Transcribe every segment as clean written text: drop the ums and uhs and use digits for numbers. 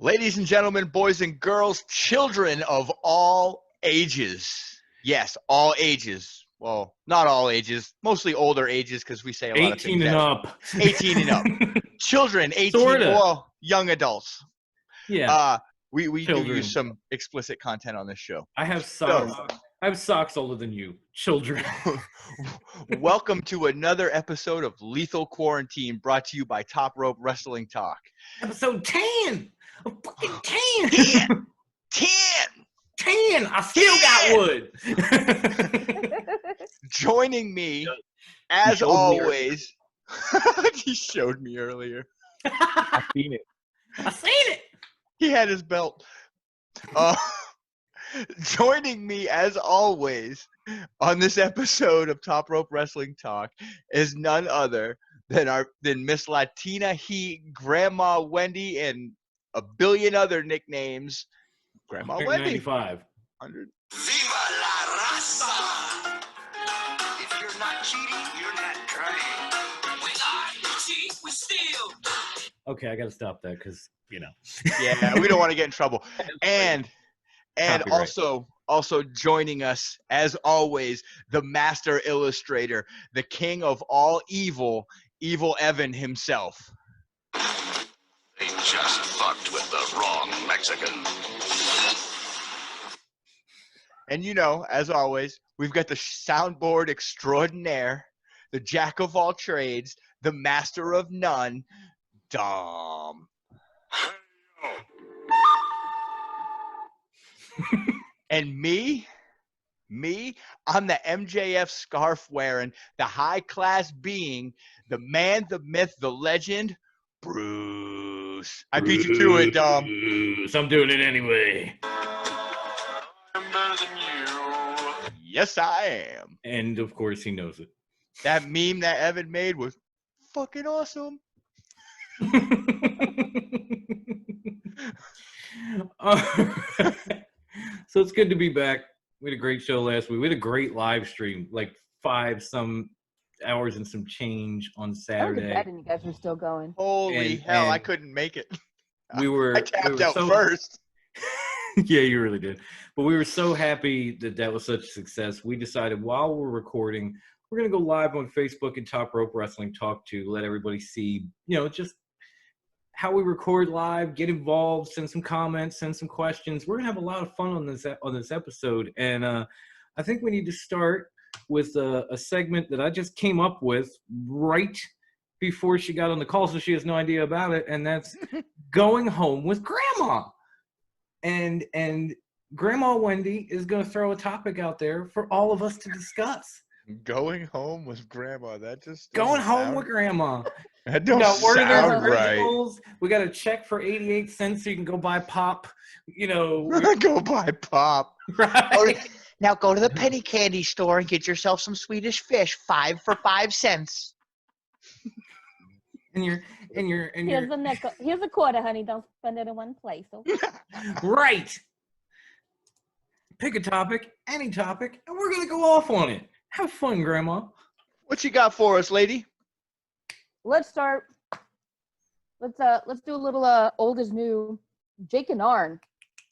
Ladies and gentlemen, boys and girls, children of all ages. Yes, all ages. Well, not all ages, mostly older ages because we say a lot of things. 18 and up. 18 and up. Children, 18, Sorta. well, young adults. Yeah. We do Children. use some explicit content on this show. I have socks. I have socks older than you. Children. Welcome to another episode of Lethal Quarantine, brought to you by Top Rope Wrestling Talk. Episode 10. I'm fucking 10. 10. 10. I still got wood. Joining me, as always, he showed me earlier. I've seen it. I seen it. He had his belt. Joining me, as always, on this episode of Top Rope Wrestling Talk is none other than Miss Latina Heat, Grandma Wendy, and a billion other nicknames. Grandma Wendy. 95. 100. Viva la raza! If you're not cheating, you're not trying. We lie, cheat, we steal. Okay, I got to stop that because, Yeah, we don't want to get in trouble. And Copyright. also joining us, as always, the master illustrator, the king of all evil, Evil Evan himself. They just fucked with the wrong Mexican. And as always, we've got the soundboard extraordinaire, the jack of all trades, the master of none, Dom. And me, I'm the MJF scarf wearing, the high class being, the man, the myth, the legend, Bruce. I beat you to it, Dom. Bruce, I'm doing it anyway. I'm better than you. Yes, I am. And, of course, he knows it. That meme that Evan made was fucking awesome. So it's good to be back. We had a great show last week. We had a great live stream, like 5-some hours and some change on I was Saturday. bad and you guys were still going. Holy hell, I couldn't make it. I tapped out first. Yeah, you really did. But we were so happy that was such a success. We decided while we're recording, we're going to go live on Facebook and Top Rope Wrestling Talk to let everybody see, just how we record live, get involved, send some comments, send some questions. We're going to have a lot of fun on this episode. And I think we need to start with a segment that I just came up with right before she got on the call, so she has no idea about it, and that's going home with Grandma. And Grandma Wendy is going to throw a topic out there for all of us to discuss. Going home with Grandma. That just Going home with Grandma. That don't Order those sound right. originals. We got a check for 88 cents so you can go buy pop. Go buy pop. Right. Now go to the penny candy store and get yourself some Swedish fish, 5 for 5 cents. Here's a nickel. Here's a quarter, honey. Don't spend it in one place. Okay? Right. Pick a topic, any topic, and we're gonna go off on it. Have fun, Grandma. What you got for us, lady? Let's start. Let's do a little old is new. Jake and Arn.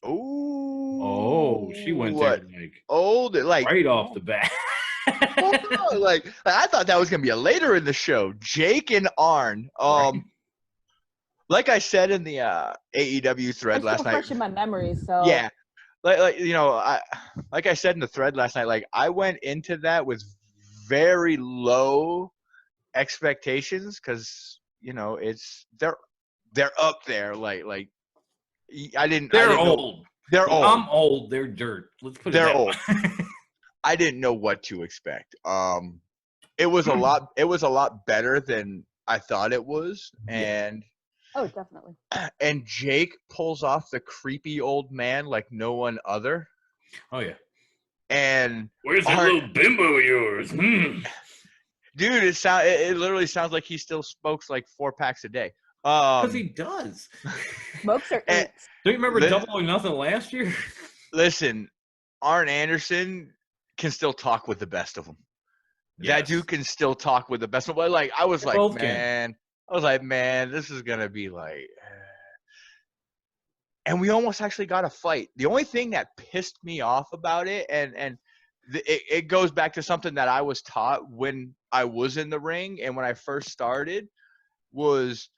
Oh, she went there like old, like right off the bat. like I thought that was gonna be later in the show. Jake and Arn. Like I said in the AEW thread It's last still night. fresh in my memory. So Yeah, like I said in the thread last night. Like I went into that with very low expectations because they're up there. Like I didn't. They're I didn't old. Know, they're old. I'm old. They're dirt. Let's put it They're that old. way. I didn't know what to expect. It was a lot. It was a lot better than I thought it was, and oh, definitely. And Jake pulls off the creepy old man like no one other. Oh yeah. And where's that little bimbo of yours? Dude, it literally sounds like he still smokes like 4 packs a day. Because he does. Smokes or eats. Don't you remember Double or Nothing last year? Listen, Arn Anderson can still talk with the best of them. Yes. That dude can still talk with the best of them. Like I was like, man, this is gonna be like. and we almost actually got a fight. The only thing that pissed me off about it, and it goes back to something that I was taught when I was in the ring and when I first started, was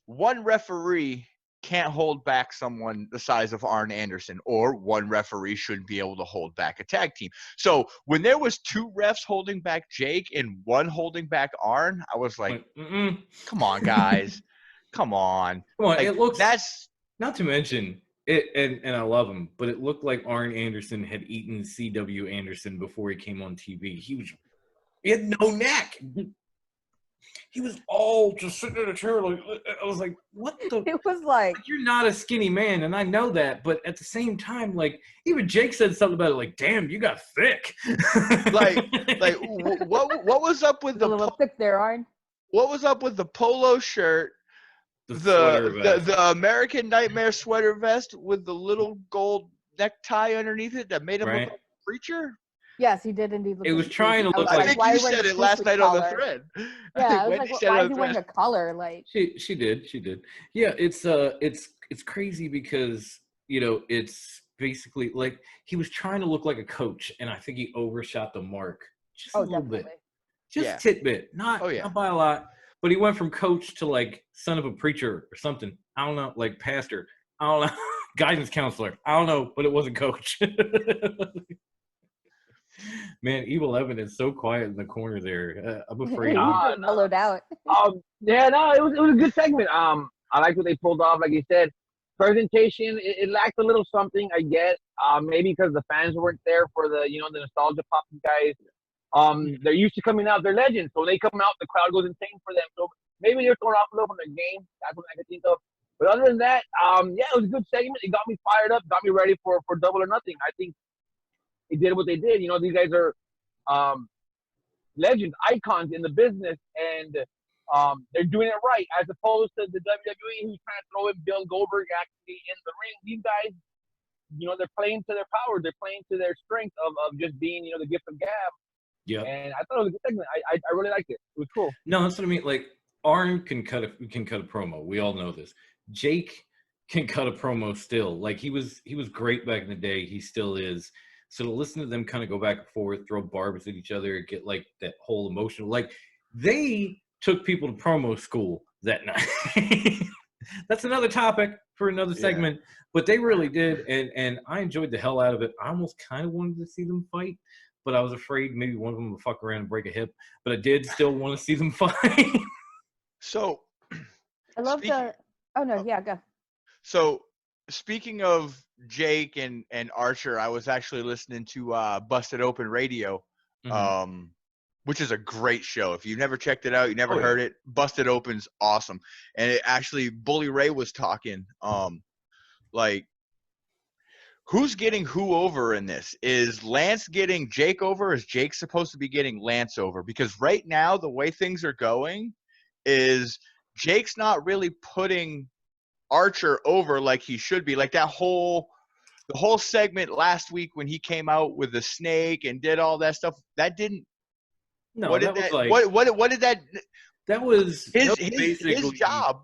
one referee can't hold back someone the size of Arn Anderson, or one referee shouldn't be able to hold back a tag team. So when there was 2 refs holding back Jake and 1 holding back Arn, I was like, come on, guys. Come on. Come on, Like, it looks. that's Not to mention it, and I love him, but it looked like Arn Anderson had eaten C.W. Anderson before he came on TV. He had no neck. He was all just sitting in a chair. Like, I was like, what the? It was like, You're not a skinny man, and I know that, but at the same time, like, even Jake said something about it, like, damn, you got thick. like what was up with a little thick there, Arn. what was up with the polo shirt, sweater vest. the American Nightmare sweater vest with the little gold necktie underneath it that made him look like a preacher? Yes, he did indeed. Look It was like a trying to creep. look I was I like- think why you are wearing said a it last stupid night on the collar? thread. Yeah, I was Wendy like, said why it is on he the wearing thread. a collar? Like, She did. Yeah, it's crazy because, you know, it's basically like he was trying to look like a coach, and I think he overshot the mark just a oh, little definitely. bit. Just Yeah. tidbit, not Oh, yeah. not by a lot, but he went from coach to like son of a preacher or something. I don't know, like pastor. I don't know, guidance counselor. I don't know, but it wasn't coach. Man, Evil Evan is so quiet in the corner there. I'm afraid. He's Ah, just mellowed out. Yeah, no, it was a good segment. I like what they pulled off. Like you said, presentation, it lacked a little something. I get, maybe because the fans weren't there for the nostalgia pop guys. They're used to coming out. They're legends, so when they come out, the crowd goes insane for them. So maybe they're throwing off a little from their game. That's what I could think of. But other than that, yeah, it was a good segment. It got me fired up, got me ready for Double or Nothing. I think they did what they did. You know, these guys are legends, icons in the business, and they're doing it right, as opposed to the WWE who's trying to throw in Bill Goldberg actually in the ring. These guys, they're playing to their power. They're playing to their strength of just being, the gift of gab. Yeah. And I thought it was a good segment. I really liked it. It was cool. No, that's what I mean. Like Arn can cut a promo. We all know this. Jake can cut a promo still. Like he was great back in the day. He still is. So to listen to them kind of go back and forth, throw barbs at each other, get like that whole emotional, like they took people to promo school that night. That's another topic for another segment, but they really did. And I enjoyed the hell out of it. I almost kind of wanted to see them fight, but I was afraid maybe one of them would fuck around and break a hip, but I did still want to see them fight. So I love Speaking- Oh no, yeah, go. So speaking of Jake and Archer, I was actually listening to Busted Open Radio, which is a great show. If you've never checked it out, you never heard it, Busted Open's awesome. And it actually, Bully Ray was talking, like, who's getting who over in this? Is Lance getting Jake over? Is Jake supposed to be getting Lance over? Because right now, the way things are going is Jake's not really putting Archer over like he should be. Like the whole segment last week when he came out with the snake and did all that stuff, that didn't. No, What that did was that? like What did that? that was His basically job.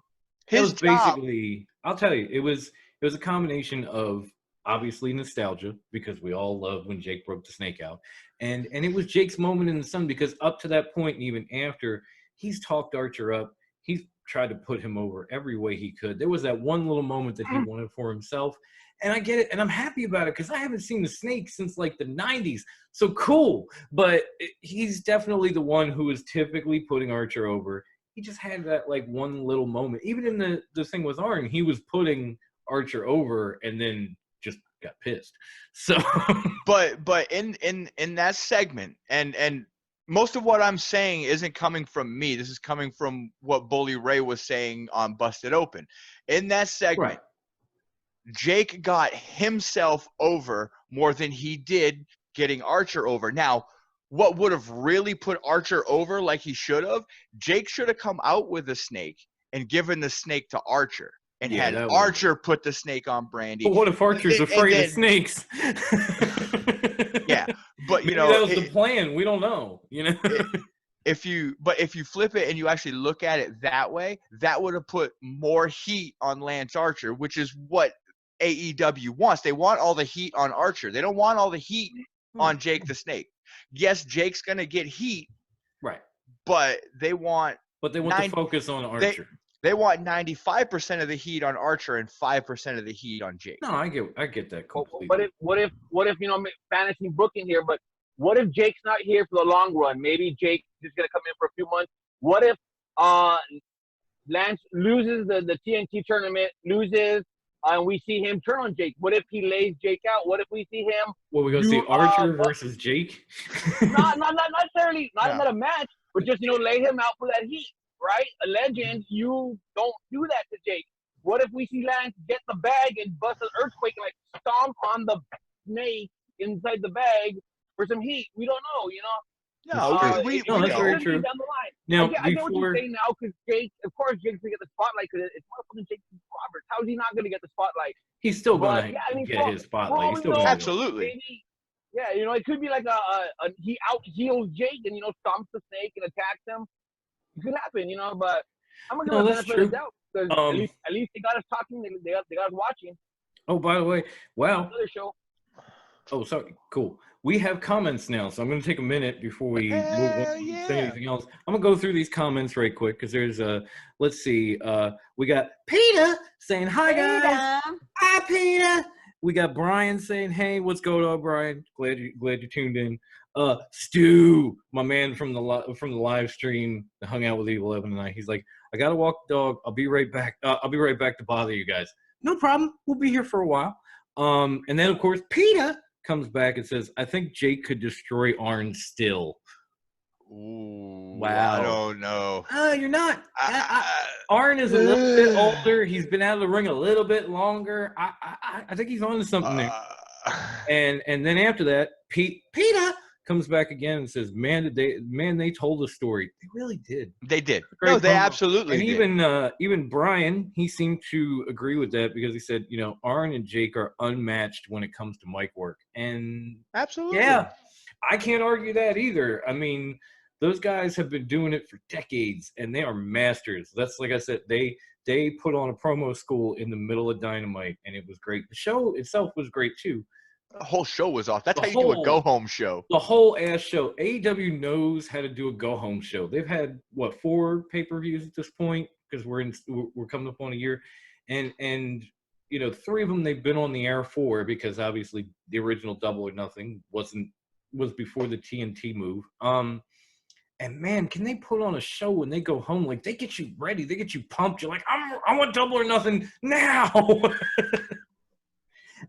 It His was job. basically, I'll tell you, it was a combination of obviously nostalgia because we all loved when Jake broke the snake out, and it was Jake's moment in the sun because up to that point and even after, he's talked Archer up, he's tried to put him over every way he could. There was that one little moment that he wanted for himself, and I get it, and I'm happy about it because I haven't seen the snake since like the 90s. So cool, but he's definitely the one who is typically putting Archer over. He just had that like one little moment. Even in the thing with Arn, he was putting Archer over and then just got pissed. So But in that segment, and most of what I'm saying isn't coming from me. This is coming from what Bully Ray was saying on Busted Open. In that segment, Jake got himself over more than he did getting Archer over. Now, what would have really put Archer over like he should have? Jake should have come out with the snake and given the snake to Archer and had that was- Archer put the snake on Brandy. But what if Archer's And afraid then- of snakes? Yeah, but Maybe that was the plan. We don't know. If you flip it and you actually look at it that way, that would have put more heat on Lance Archer, which is what AEW wants. They want all the heat on Archer. They don't want all the heat on Jake the Snake. Yes, Jake's gonna get heat, Right. but they want But they want to focus on Archer. They want 95% of the heat on Archer and 5% of the heat on Jake. No, I get that completely. But what if fantasy booking here? But what if Jake's not here for the long run? Maybe Jake is gonna come in for a few months. What if Lance loses the TNT tournament, and we see him turn on Jake? What if he lays Jake out? What if we see him? Well, we're gonna see Archer versus Jake. not necessarily, not a match, but just lay him out for that heat, right? A legend, you don't do that to Jake. What if we see Lance get the bag and bust an earthquake and stomp on the snake inside the bag for some heat? We don't know, No, that's very true. Down the line. Now, I get what you're saying now, because Jake, of course, Jake's gonna get the spotlight because it's motherfucking Jake Roberts. How is he not gonna get the spotlight? He's still gonna But, get his spotlight. He's still absolutely. Maybe, it could be like he out heals Jake and stomps the snake and attacks him. It could happen, but I'm gonna give the benefit of the doubt because at least they got us talking. They got us watching. Oh, by the way, wow. Another show. Oh, sorry. Cool. We have comments now, so I'm going to take a minute before we move on to say anything else. I'm going to go through these comments right quick because there's let's see. We got Peter saying, hi, guys. Hi, Peter. We got Brian saying, hey, what's going on, Brian? Glad you tuned in. Stu, my man from the live stream, hung out with Evil Evan tonight. He's like, I got to walk the dog. I'll be right back. I'll be right back to bother you guys. No problem. We'll be here for a while. And then, of course, Peter comes back and says, I think Jake could destroy Arn still. Ooh, wow. I don't know. You're not. Arn is a little bit older. He's been out of the ring a little bit longer. I think he's on to something there. And then after that, Peter comes back again and says, they told a story. They really did. They did. No, they absolutely and did. Even Brian, he seemed to agree with that because he said, Arn and Jake are unmatched when it comes to mic work. And absolutely. Yeah, I can't argue that either. I mean, those guys have been doing it for decades and they are masters. That's like I said, they put on a promo school in the middle of Dynamite and it was great. The show itself was great too. The whole show was off. That's how you do a go-home show. The whole ass show. AEW knows how to do a go-home show. They've had, 4 pay-per-views at this point because we're coming up on a year. And 3 of them they've been on the air for because obviously the original Double or Nothing was before the TNT move. And man, can they put on a show when they go home? Like, they get you ready. They get you pumped. You're like, I want Double or Nothing now.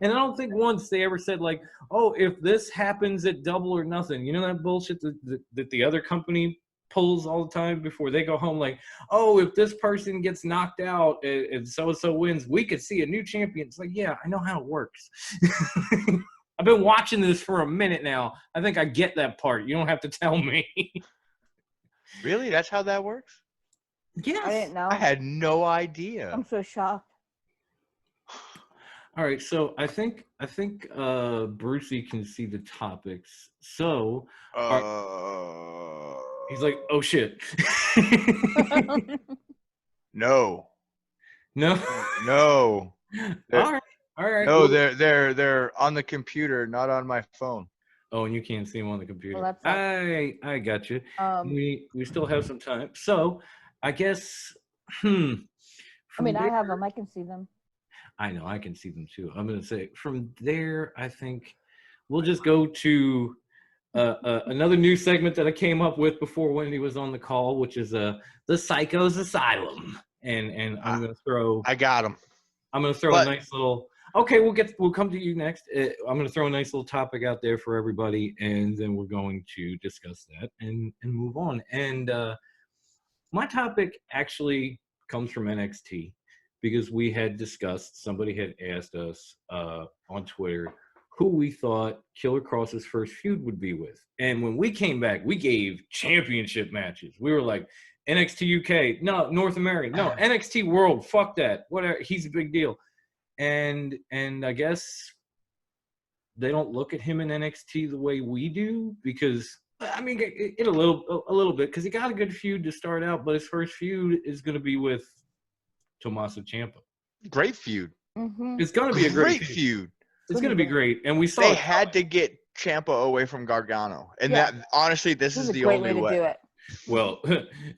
And I don't think once they ever said, like, oh, if this happens at Double or Nothing, that bullshit that the other company pulls all the time before they go home, like, oh, if this person gets knocked out and so-and-so wins, we could see a new champion. It's like, yeah, I know how it works. I've been watching this for a minute now. I think I get that part. You don't have to tell me. Really? That's how that works? Yes. I didn't know. I had no idea. I'm so shocked. All right, so I think Brucey can see the topics. So he's like, "Oh shit." No. All right. No, they're on the computer, not on my phone. Oh, and you can't see them on the computer. Well, I got you. We still have some time. So I guess. I have them. I can see them. I know, I can see them too. I'm going to say from there, I think we'll just go to another new segment that I came up with before Wendy was on the call, which is the Psychos Asylum. And I'm going to throw. I got them. I'm going to throw a nice little. Okay, we'll come to you next. I'm going to throw a nice little topic out there for everybody, and then we're going to discuss that and move on. And my topic actually comes from NXT. Because we had discussed, somebody had asked us on Twitter who we thought Killer Cross's first feud would be with. And when we came back, we gave championship matches. We were like, NXT UK, no, North American, no, NXT World, fuck that. Whatever, he's a big deal. And I guess they don't look at him in NXT the way we do because, I mean, a little bit, because he got a good feud to start out, but his first feud is going to be with Tommaso Ciampa. Great feud. Mm-hmm. It's going to be a great feud. feud. It's going to be great. And we saw They it had coming. to get Ciampa away from Gargano, and Yeah. that honestly, this This is is a the great only way to way. do it. Well,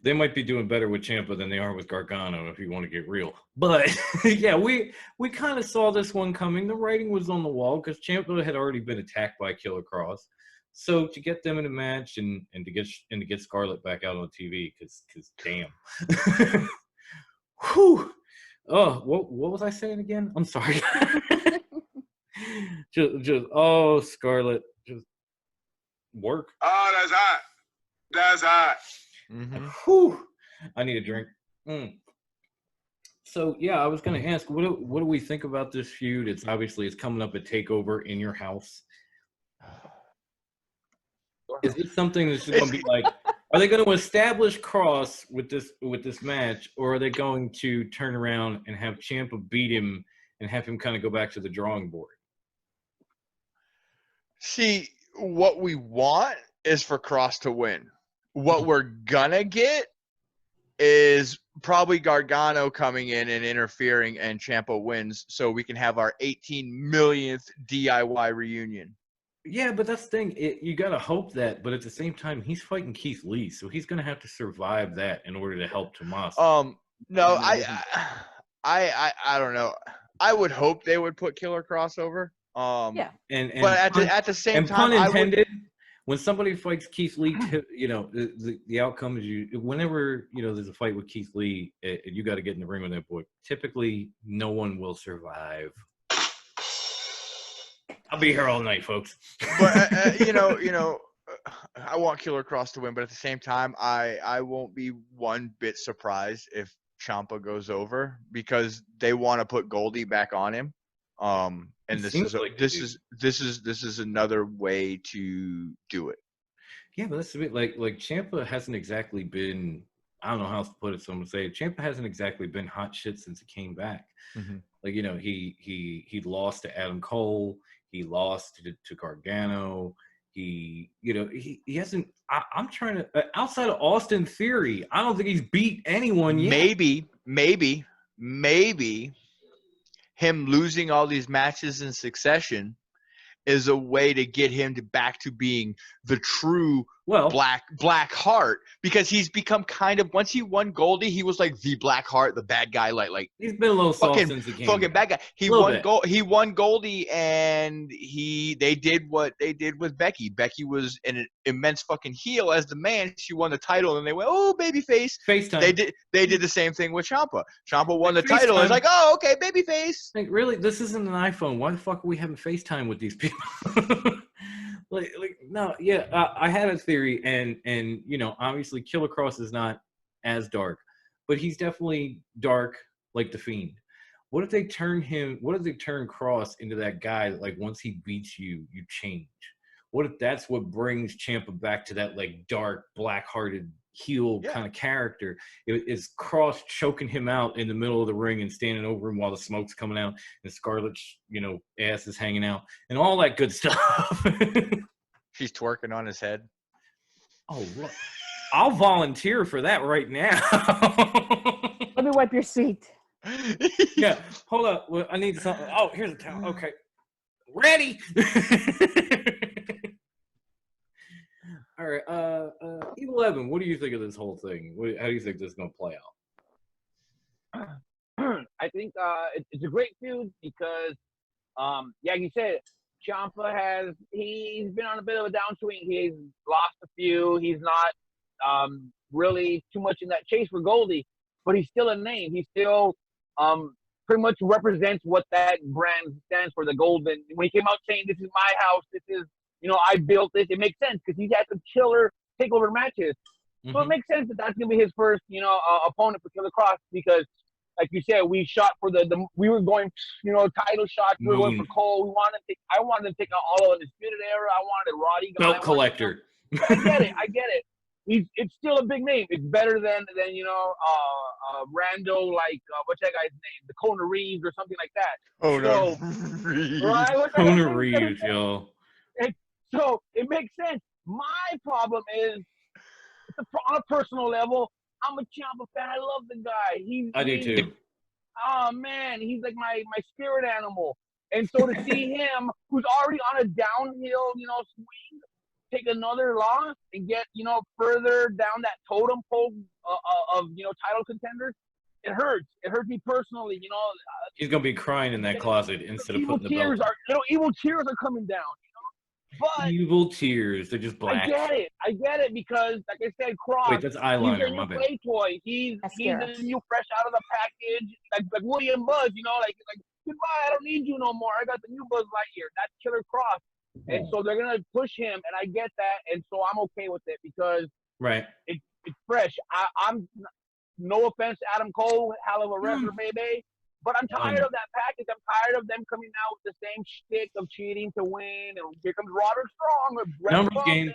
they might be doing better with Ciampa than they are with Gargano, if you want to get real. But yeah, we kind of saw this one coming. The writing was on the wall because Ciampa had already been attacked by Killer Cross. So to get them in a match and to get Scarlett back out on TV, because damn. Whew. Oh, what was I saying again? I'm sorry. just Scarlett, just work. Oh, that's hot. That's hot. Mm-hmm. Whew. I need a drink. So yeah, I was going to ask, what do we think about this feud? It's coming up at Takeover in your house. Is it something that's going to be like? Are they going to establish Cross with this match, or are they going to turn around and have Ciampa beat him and have him kind of go back to the drawing board? See, what we want is for Cross to win. What we're gonna get is probably Gargano coming in and interfering, and Ciampa wins, so we can have our 18 millionth DIY reunion. Yeah, but that's the thing. You got to hope that, but at the same time, he's fighting Keith Lee, so he's going to have to survive that in order to help Tommaso. No, I don't know. I would hope they would put Killer Cross over. Yeah. And But at the same and time, pun intended, when somebody fights Keith Lee, the outcome is whenever there's a fight with Keith Lee, you got to get in the ring with that boy. Typically, no one will survive. I'll be here all night, folks. But I want Killer Cross to win, but at the same time, I won't be one bit surprised if Ciampa goes over, because they want to put Goldie back on him. And this is another way to do it. Yeah, but that's a bit like Ciampa hasn't exactly been. I don't know how else to put it. So I'm gonna say Ciampa hasn't exactly been hot shit since he came back. Mm-hmm. Like he lost to Adam Cole. He lost to Gargano. He hasn't. I'm trying to outside of Austin Theory. I don't think he's beat anyone yet. Maybe him losing all these matches in succession is a way to get him back to being the true Black Heart, because he's become kind of, once he won Goldie, he was like the Black Heart, the bad guy, like he's been a little soft since he came fucking back. bad guy. He won Goldie, and they did what they did with Becky. Becky was an immense fucking heel as the man. She won the title, and they went, oh, babyface. FaceTime. They did the same thing with Ciampa. Ciampa won the title. It's like, oh, okay, babyface. Like, really, this isn't an iPhone. Why the fuck are we having FaceTime with these people? No, yeah, I had a theory, and obviously Killer Cross is not as dark, but he's definitely dark like the Fiend. What if they turn Cross into that guy that, like, once he beats you, you change? What if that's what brings Ciampa back to that, like, dark, black-hearted heel kind of character? Is Cross choking him out in the middle of the ring and standing over him while the smoke's coming out and Scarlett's ass is hanging out and all that good stuff? She's twerking on his head. Oh, look. I'll volunteer for that right now. Let me wipe your seat. Yeah, hold up. Well, I need something. Oh, here's a towel. Okay. Ready? All right. Evil Evan, what do you think of this whole thing? How do you think this is going to play out? I think it's a great feud because, like you said, Ciampa he's been on a bit of a downswing. He's lost a few. He's not really too much in that chase for Goldie, but he's still a name. He still pretty much represents what that brand stands for, the Golden. When he came out saying, this is my house, this is, I built this, it makes sense because he's had some killer takeover matches. Mm-hmm. So it makes sense that that's going to be his first, opponent for Killer Cross, because like you said, we shot for we were going, title shots. We were going for Cole. I wanted to take out all of the Undisputed Era. I wanted Roddy. Belt collector. I get it. It's still a big name. It's better than Rando, like what's that guy's name? The Kona Reeves or something like that. Oh no, right? Kona Reeves, yo. So it makes sense. My problem is, on a personal level, I'm a Ciampa fan. I love the guy. I do too. oh man, he's like my spirit animal. And so to see him, who's already on a downhill, swing, take another loss and get, further down that totem pole of title contenders, it hurts. It hurts me personally. He's gonna be crying in that closet instead of Evil putting the belt tears on. evil tears are coming down. But Evil tears. They're just black. I get it because, like I said, Cross. Wait, that's He's eyeliner. the My new bad. play toy. He's Mascara. the new fresh out of the package, like William Buzz. Like goodbye. I don't need you no more. I got the new Buzz Lightyear. That's Killer Cross. And so they're gonna push him, and I get that, and so I'm okay with it because Right. it's fresh. I'm no offense to Adam Cole, hell of a wrestler, baby. But I'm tired of that package. I'm tired of them coming out with the same shtick of cheating to win. And here comes Roderick Strong or Brett Numbers Bump. game.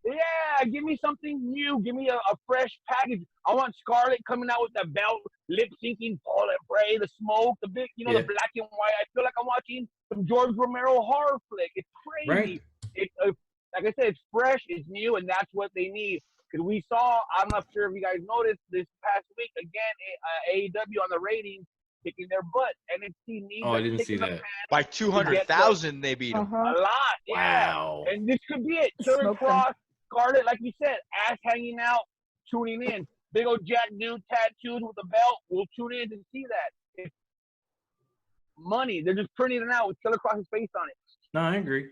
Yeah, give me something new. Give me a fresh package. I want Scarlett coming out with the belt, lip syncing, Paul and Bray, the smoke, the big, the black and white. I feel like I'm watching some George Romero horror flick. It's crazy. Right. Like I said, it's fresh, it's new, and that's what they need. Because we saw, I'm not sure if you guys noticed this past week, again, AEW on the ratings kicking their butt. NXT needs Oh, I didn't see that. By 200,000, they beat him. a lot. Yeah. Wow. And this could be it. Killer Smoke them. Cross, Scarlett, like you said, ass hanging out, tuning in. Big old Jack dude, tattoos with a belt. We'll tune in to see that. It's money. They're just printing it out with Killer Cross's face on it. No, I agree.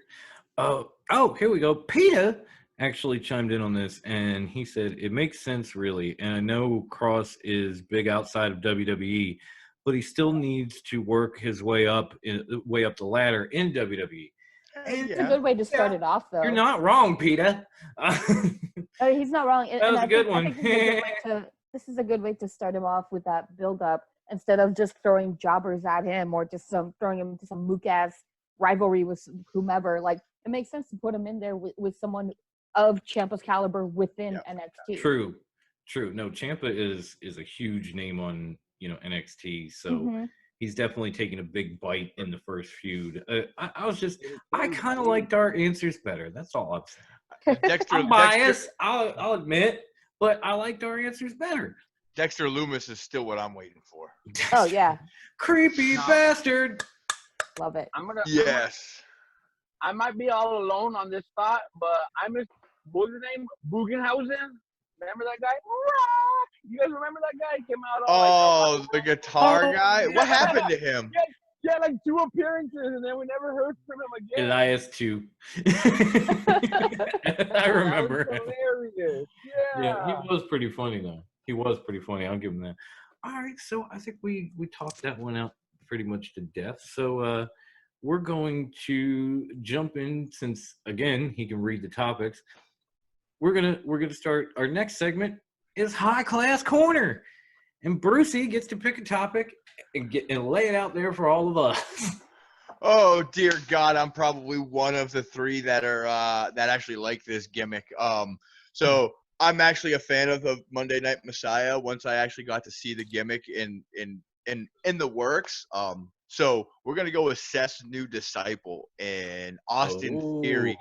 Oh, here we go. PETA actually chimed in on this, and he said it makes sense, really. And I know Cross is big outside of WWE, but he still needs to work his way up the ladder in WWE. And It's a good way to start it off, though. you're not wrong, PETA. He's not wrong. That was a good one. This is a good way to start him off with that build-up instead of just throwing jobbers at him or just throwing him into some mook-ass rivalry with whomever. Like, it makes sense to put him in there with someone of Ciampa's caliber within NXT. True. No, Ciampa is a huge name on NXT, so he's definitely taking a big bite in the first feud. I kind of liked our answers better. That's all I'm saying. I'm biased. I'll admit, but I liked our answers better. Dexter Loomis is still what I'm waiting for. Oh yeah, creepy bastard. Love it. Yes. I might be all alone on this thought, but I miss what was his name? Bugenhausen. Remember that guy? You guys remember that guy? He came out. Oh, the guitar guy. What happened to him? Yeah, like 2 appearances, and then we never heard from him again. And IS2. I remember. That was hilarious. Yeah, he was pretty funny though. He was pretty funny. I'll give him that. All right, so I think we talked that one out pretty much to death. So we're going to jump in since again he can read the topics. We're gonna start our next segment is High Class Corner, and Brucey gets to pick a topic and lay it out there for all of us. Oh dear God, I'm probably one of the 3 that are that actually like this gimmick. So I'm actually a fan of the Monday Night Messiah. Once I actually got to see the gimmick in the works. So we're gonna go with Seth's new disciple and Austin Theory.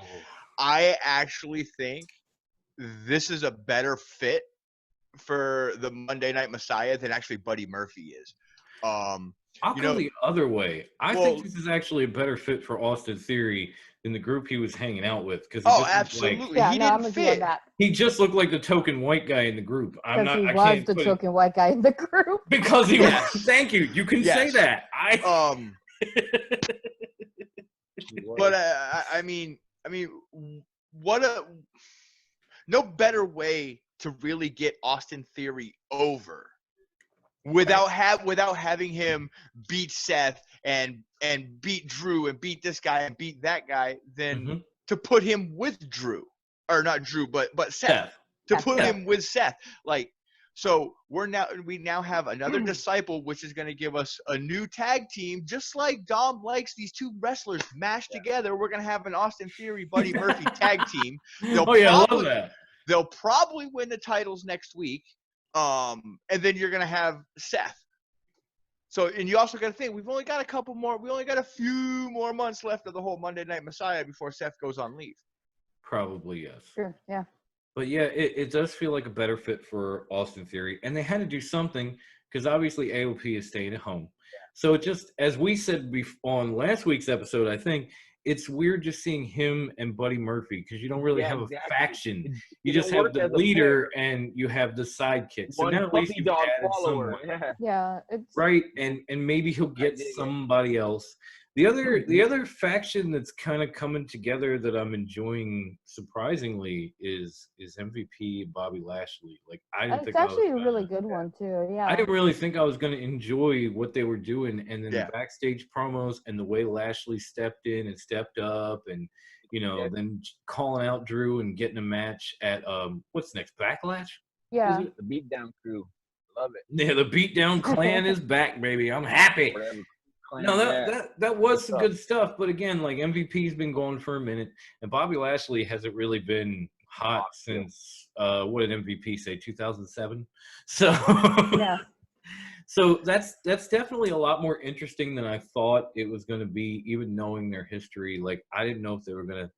I actually think this is a better fit for the Monday Night Messiah than actually Buddy Murphy is. I'll go the other way. I think this is actually a better fit for Austin Theory than the group he was hanging out with. Absolutely. Yeah, he I'm didn't with you on fit. that. He just looked like the token white guy in the group. He was the token white guy in the group. Because he was. Thank you. You can say that. But I mean, no better way to really get Austin Theory over without having him beat Seth and beat Drew and beat this guy and beat that guy than to put him with Drew, or not Drew, but Seth. To put him with Seth. Like, so we now have another disciple, which is going to give us a new tag team, just like Dom likes these 2 wrestlers mashed together. We're going to have an Austin Theory, Buddy Murphy tag team. I love that. They'll probably win the titles next week. And then you're going to have Seth. So, and you also got to think, we've only got a few more months left of the whole Monday Night Messiah before Seth goes on leave. Probably, yes. Sure, yeah. But yeah, it does feel like a better fit for Austin Theory. And they had to do something because obviously AOP is staying at home. So it just, as we said on last week's episode, I think it's weird just seeing him and Buddy Murphy because you don't really have a faction. You They just don't have work the as a leader and you have the sidekick. So one now at least puppy you've dog added follower. someone. Yeah. Yeah, it's Right, and maybe he'll get dig it. somebody else. The other faction that's kind of coming together that I'm enjoying surprisingly is MVP Bobby Lashley. Like I didn't it's think I was actually a gonna, really good one too. I Yeah. didn't really think I was going to enjoy what they were doing, and then Yeah. the backstage promos and the way Lashley stepped in and stepped up, and then calling out Drew and getting a match at what's next, Backlash? Yeah. Is it? The beatdown crew. Love it. Yeah, the Beatdown Clan is back, baby. I'm happy. Whatever. No, that was some stuff. good stuff, but again, like MVP's been going for a minute, and Bobby Lashley hasn't really been hot since what did MVP say, 2007? So Yeah. so that's definitely a lot more interesting than I thought it was going to be, even knowing their history. Like I didn't know if they were going to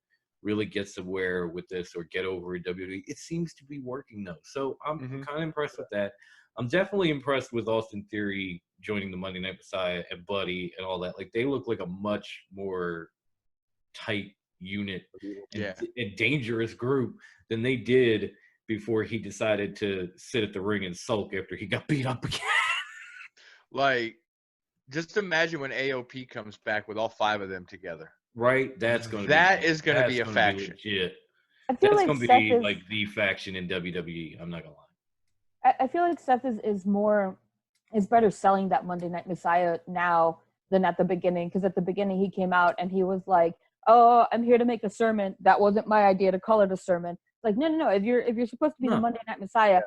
really get somewhere with this or get over in WWE. It seems to be working though, so I'm kind of impressed with that. I'm definitely impressed with Austin Theory joining the Monday Night Messiah and Buddy and all that. Like they look like a much more tight unit and dangerous group than they did before he decided to sit at the ring and sulk after he got beat up again. Like, just imagine when AOP comes back with all 5 of them together. Right? That's going to is going to be a faction. Legit. I feel That's like going to Seth be is, like the faction in WWE. I'm not going to lie. I feel like Seth is better selling that Monday Night Messiah now than at the beginning, because at the beginning he came out and he was like, "Oh, I'm here to make a sermon. That wasn't my idea to call it a sermon." Like, no. If you're supposed to be the Monday Night Messiah,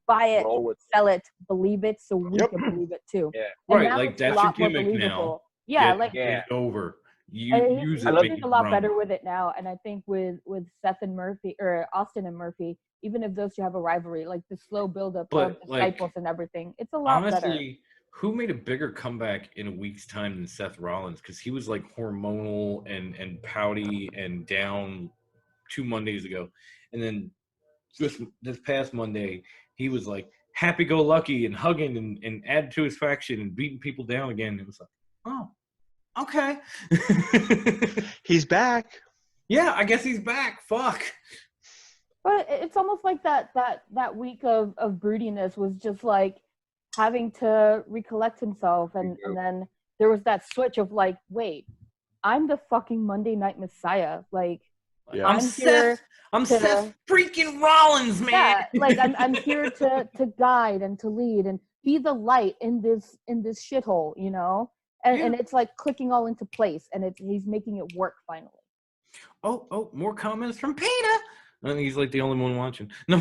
buy it, sell it, believe it, so we can believe it too. Yeah. And Right, now like it's a that's lot your more gimmick now. believable. Yeah, like Get over. he's Use it. doing a lot better with it now, and I think with Seth and Murphy, or Austin and Murphy, even if those two have a rivalry, like the slow buildup of disciples and everything, it's a lot better. Honestly, who made a bigger comeback in a week's time than Seth Rollins? Because he was like hormonal and pouty and down 2 Mondays ago, and then this past Monday he was like happy-go-lucky and hugging and added to his faction and beating people down again. It was like, oh, okay. He's back. Yeah, I guess he's back. Fuck. But it's almost like that week of broodiness was just like having to recollect himself, and then there was that switch of like, wait, I'm the fucking Monday Night Messiah. Like, I'm Seth freaking Rollins, man. Yeah, like I'm here to guide and to lead and be the light in this shithole, you know? And it's like clicking all into place, and he's making it work finally. Oh, more comments from Peter. And he's like the only one watching. No,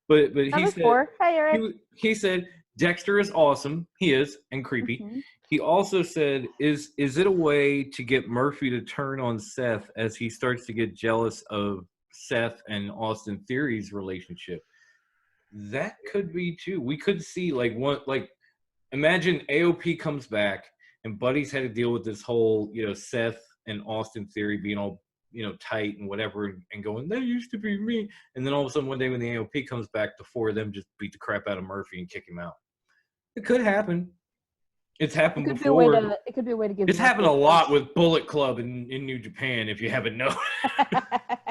but he said, "Hi, Eric." He said Dexter is awesome. He is, and creepy. Mm-hmm. He also said, "Is it a way to get Murphy to turn on Seth as he starts to get jealous of Seth and Austin Theory's relationship?" That could be too. We could see imagine AOP comes back and Buddy's had to deal with this whole, Seth and Austin Theory being all, tight and whatever, and going, "That used to be me." And then all of a sudden one day when the AOP comes back, the 4 of them just beat the crap out of Murphy and kick him out. It could happen. It's happened before. It could be a way to give. It's happened a lot with Bullet Club in New Japan, if you haven't known.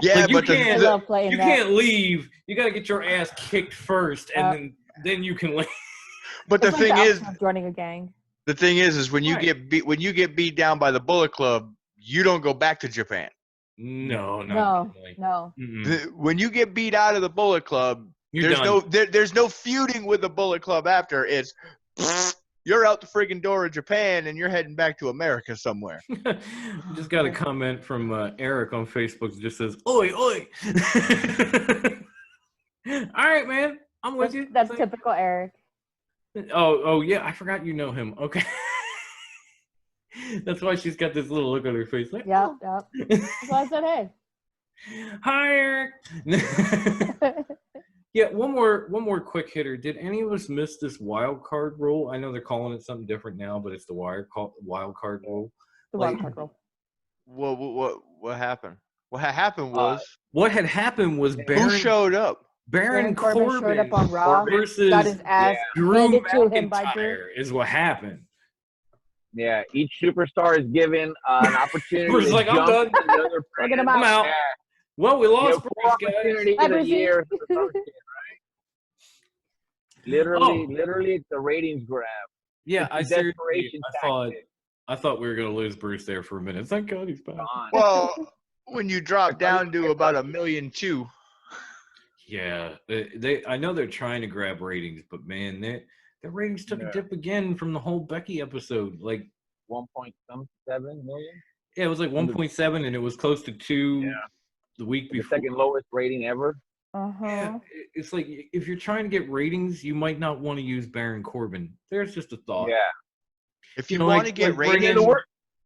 Yeah, like, but you can't leave. You got to get your ass kicked first, and then you can leave. But the thing is, joining a gang. The thing is when you get beat down by the Bullet Club, you don't go back to Japan. No. When you get beat out of the Bullet Club, there's no feuding with the Bullet Club after. It's you're out the friggin' door of Japan and you're heading back to America somewhere. Just got a comment from Eric on Facebook that just says, "Oi, oi." All right, man. I'm with you. That's typical Eric. Oh, yeah. I forgot you know him. Okay. That's why she's got this little look on her face. Like, yep. That's why I said, hey. Hi, Eric. Yeah, one more quick hitter. Did any of us miss this wild card rule? I know they're calling it something different now, but it's the wild card rule. The wild card rule. What happened? What had happened was Baron, who showed up? Baron Corbin showed up on Corbin Raw, versus got his ass Drew handed to him by Drew. McIntyre is what happened. Yeah, each superstar is given an opportunity Bruce to is like, I'm jump done. to the other Look at him brand. I'm out. out. Yeah, Well, we you lost have 4 Bruce, guys. opportunities Hi, a Brucey. year for some shit, right? Literally, it's a ratings grab. Yeah, It's a I seriously, desperation tactic. I thought we were gonna lose Bruce there for a minute. Thank God he's back. Gone. Well, when you drop down to about 1.2 million, Yeah, I know they're trying to grab ratings, but man, their ratings took a dip again from the whole Becky episode. Like 1.7 million. yeah, it was like 1.7, and it was close to 2 the week The before. second lowest rating ever. Yeah, it's like if you're trying to get ratings, you might not want to use Baron Corbin. There's just a thought. Yeah. if you know, want like- to get like bring ratings, in-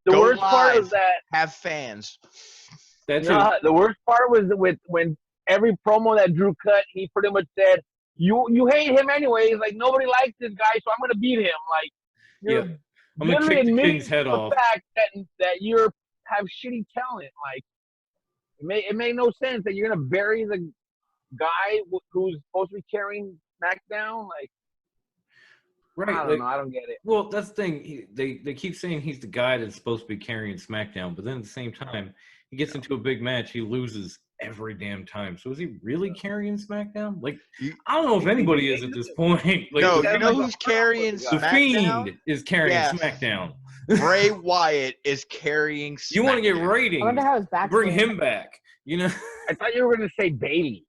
The Go worst part live. of that. have fans. That's No, the worst part was when every promo that Drew cut, he pretty much said, "You hate him anyways. Like nobody likes this guy, so I'm gonna beat him." Like you're yeah. I'm gonna literally kick the admitting king's head the off. fact that you have shitty talent. Like it made no sense that you're gonna bury the guy who's supposed to be carrying SmackDown. Like Right. I don't like- know. I don't get it. Well, that's the thing. They keep saying he's the guy that's supposed to be carrying SmackDown, but then at the same time, he gets into a big match, he loses every damn time. So is he really carrying SmackDown? Like, You- I don't know if anybody is at this point. Like, No, the- you know like a who's carrying the the SmackDown? Fiend is carrying Yeah. SmackDown. Bray Wyatt is carrying SmackDown. You want to get I ratings? wonder how his back. Bring him back. You know? I thought you were gonna say Bailey.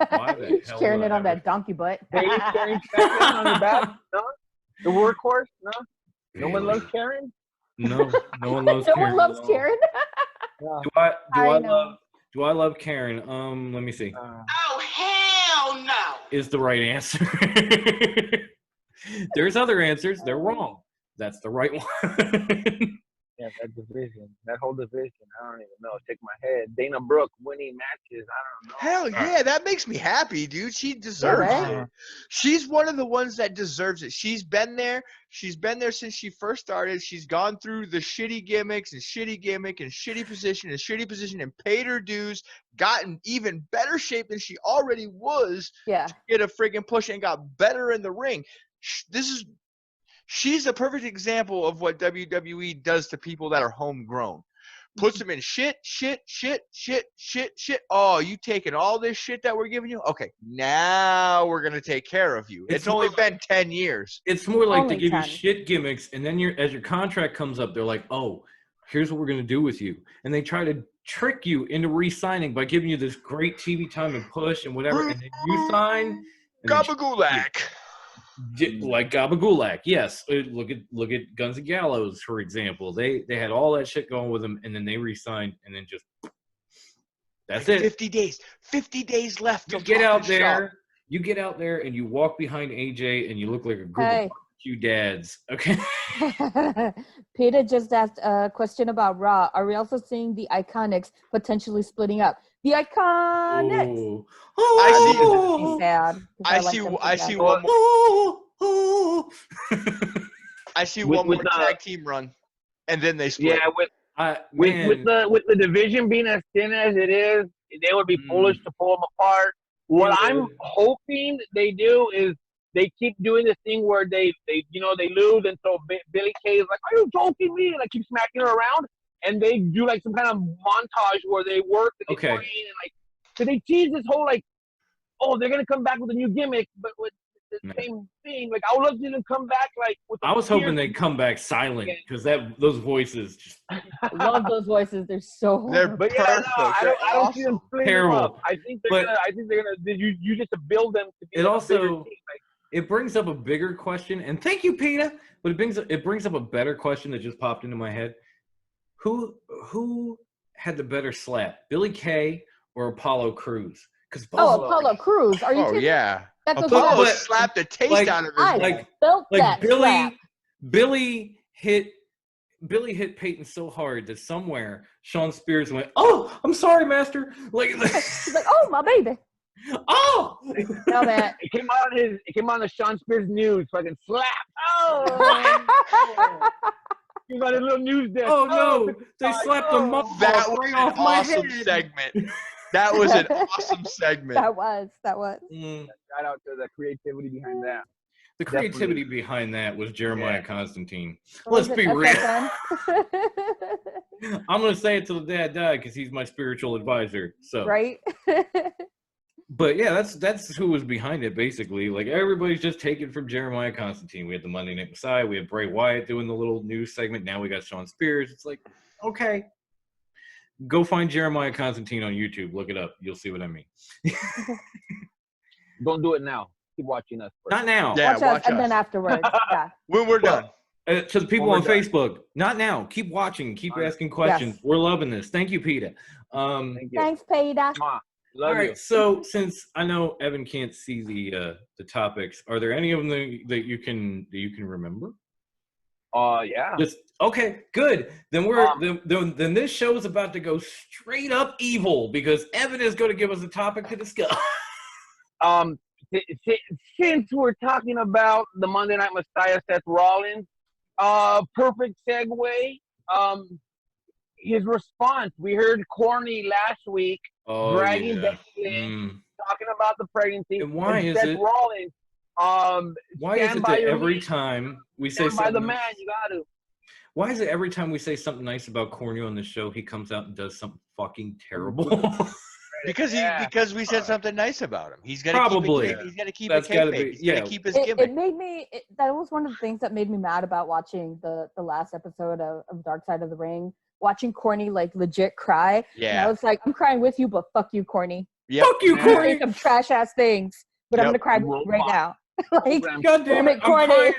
Why the He's hell carrying would it I on ever- that donkey butt. Bailey carrying SmackDown on her back. No, the workhorse. No, no one Bailey. loves Karen. No, no one loves No Karen. one loves Karen. No. I know. Do I love Karen? Let me see. Oh, hell no. Is the right answer. There's other answers. They're wrong. That's the right one. Yeah, that division, that whole division, I don't even know. Shake my head. Dana Brooke winning matches. I don't know. Hell yeah, that makes me happy, dude. She deserves right? it. She's one of the ones that deserves it. She's been there. She's been there since she first started. She's gone through the shitty gimmicks and shitty gimmick and shitty position and paid her dues, gotten even better shape than she already was, Yeah. get a friggin' push and got better in the ring. She's a perfect example of what WWE does to people that are homegrown. Puts them in shit. Oh, you taking all this shit that we're giving you? Okay, now we're going to take care of you. It's only been 10 years. It's more like Only they give 10. you shit gimmicks, and then as your contract comes up, they're like, "Oh, here's what we're gonna do with you," and they try to trick you into re-signing by giving you this great TV time and push and whatever, and then you sign. and then Gabagulak. like Gabagulak, yes. Look at Guns and Gallows, for example. They had all that shit going with them, and then they re-signed, and then just that's it. 50 days. 50 days left. You till get out Talking Shop. there. You get out there, and you walk behind AJ, and you look like a group Hey. of barbecue dads. Okay. Peter just asked a question about Raw. Are we also seeing the Iconics potentially splitting up? The Iconics. Oh. I Be sad. 'cause I like see. them I see together. one more. Oh. I see With- one more with, tag team run, and then they split. Yeah, with Man, the division being as thin as it is, they would be foolish to pull them apart. What Yeah. I'm hoping they do is they keep doing this thing where they lose, and so Billy Kay is like, "Are you joking me?" And I keep smacking her around, and they do like some kind of montage where they work and they Okay. train and like, so they tease this whole like, oh, they're gonna come back with a new gimmick, but with the Yeah. same thing. Like I would love to see them come back like with. I was hoping they'd come back silent because those voices just I love those voices. They're so They're horrible. But yeah, no, Perfect. I don't see them Awesome. splitting Terrible. them up. I think But- they're gonna use it to build them to be It like also- a bigger team. Like, it brings up a bigger question, and thank you, Peta. But it brings up a better question that just popped into my head. Who had the better slap, Billy Kay or Apollo Crews? Because Oh, Apollo Crews. Are you Oh kidding? yeah. That goes Apollo back. slapped the taste like- out of his I mouth. felt that slap. Billy hit Peyton so hard that somewhere Sean Spears went, "Oh, I'm sorry, Master." Like, She's like, oh, my baby. oh. Now that. it came on the Sean Spears news, fucking slap. Oh, he was on his little news desk. Oh no! They God. slapped the mothball That was right an off my awesome head. segment. That was an awesome segment. That was. Mm, Shout out to the creativity behind that. the creativity behind that was Jeremiah Constantine. What was Let's it, be real. FSN? I'm gonna say it till the day I die because he's my spiritual advisor. So Right? But yeah, that's who was behind it basically. Like everybody's just taken from Jeremiah Constantine. We had the Monday Night Messiah, we had Bray Wyatt doing the little news segment. Now we got Sean Spears. It's like, okay, go find Jeremiah Constantine on YouTube. Look it up. You'll see what I mean. Don't do it now. Keep watching us first. Not now. Yeah, watch us watch and us. then afterwards. Yeah. When we're done. To the people When on we're done. Facebook, not now. Keep watching. Keep All right. asking questions. Yes. We're loving this. Thank you, Peter. Thank you. Thanks, Peter. Come on. Love All right, you. so since I know Evan can't see the topics, are there any of them that you can remember? Yeah. Just okay, good. Then then this show is about to go straight up evil because Evan is going to give us a topic to discuss. Since we're talking about the Monday Night Messiah, Seth Rollins, perfect segue. His response. We heard Corny last week bragging Becky Lynch, talking about the pregnancy. And why is Seth it? Rollins, Why is it that every time we say stand by something the man, you got to. Why is it every time we say something nice about Corny on the show, he comes out and does something fucking terrible? Because we said something nice about him. He's gonna Probably. keep it. He's gonna keep That's it gotta kayfabe. be- He's yeah. gonna keep his It gimmick. made me. That was one of the things that made me mad about watching the last episode of Dark Side of the Ring. Watching Corny like legit cry. And Yeah. I was like, I'm crying with you, but fuck you, Corny. Yep. Fuck you, You're saying Corny! some trash ass things, but I'm Yep. gonna cry with you right now. Like, God damn damn it! it, Corny.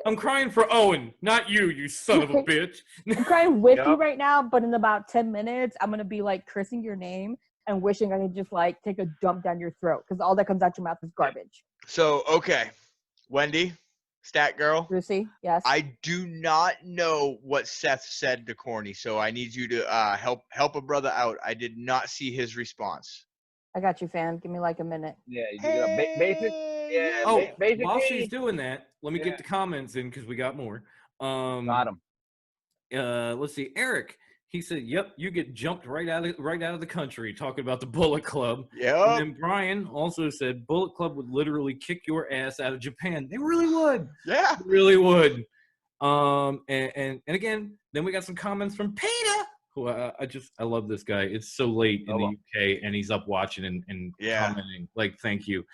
I'm crying for Owen, not you, you son of a bitch. I'm crying with you Yep. right now, but in about 10 minutes, I'm gonna be like cursing your name and wishing I could just like take a dump down your throat because all that comes out your mouth is garbage. So okay, Wendy, Stat Girl. Brucey, yes. I do not know what Seth said to Corny, so I need you to help a brother out. I did not see his response. I got you, fan. Give me like a minute. Yeah, you get a basic. Yeah, Oh, basically. while she's doing that, let me Yeah. get the comments in because we got more. Got him. Let's see, Eric. He said, "Yep, you get jumped right out of the country." Talking about the Bullet Club. And Yep. then Brian also said, "Bullet Club would literally kick your ass out of Japan. They really would. Yeah. They really would." And again, then we got some comments from Peter, who I love this guy. It's so late in the UK, and he's up watching and Yeah. commenting. Like, thank you.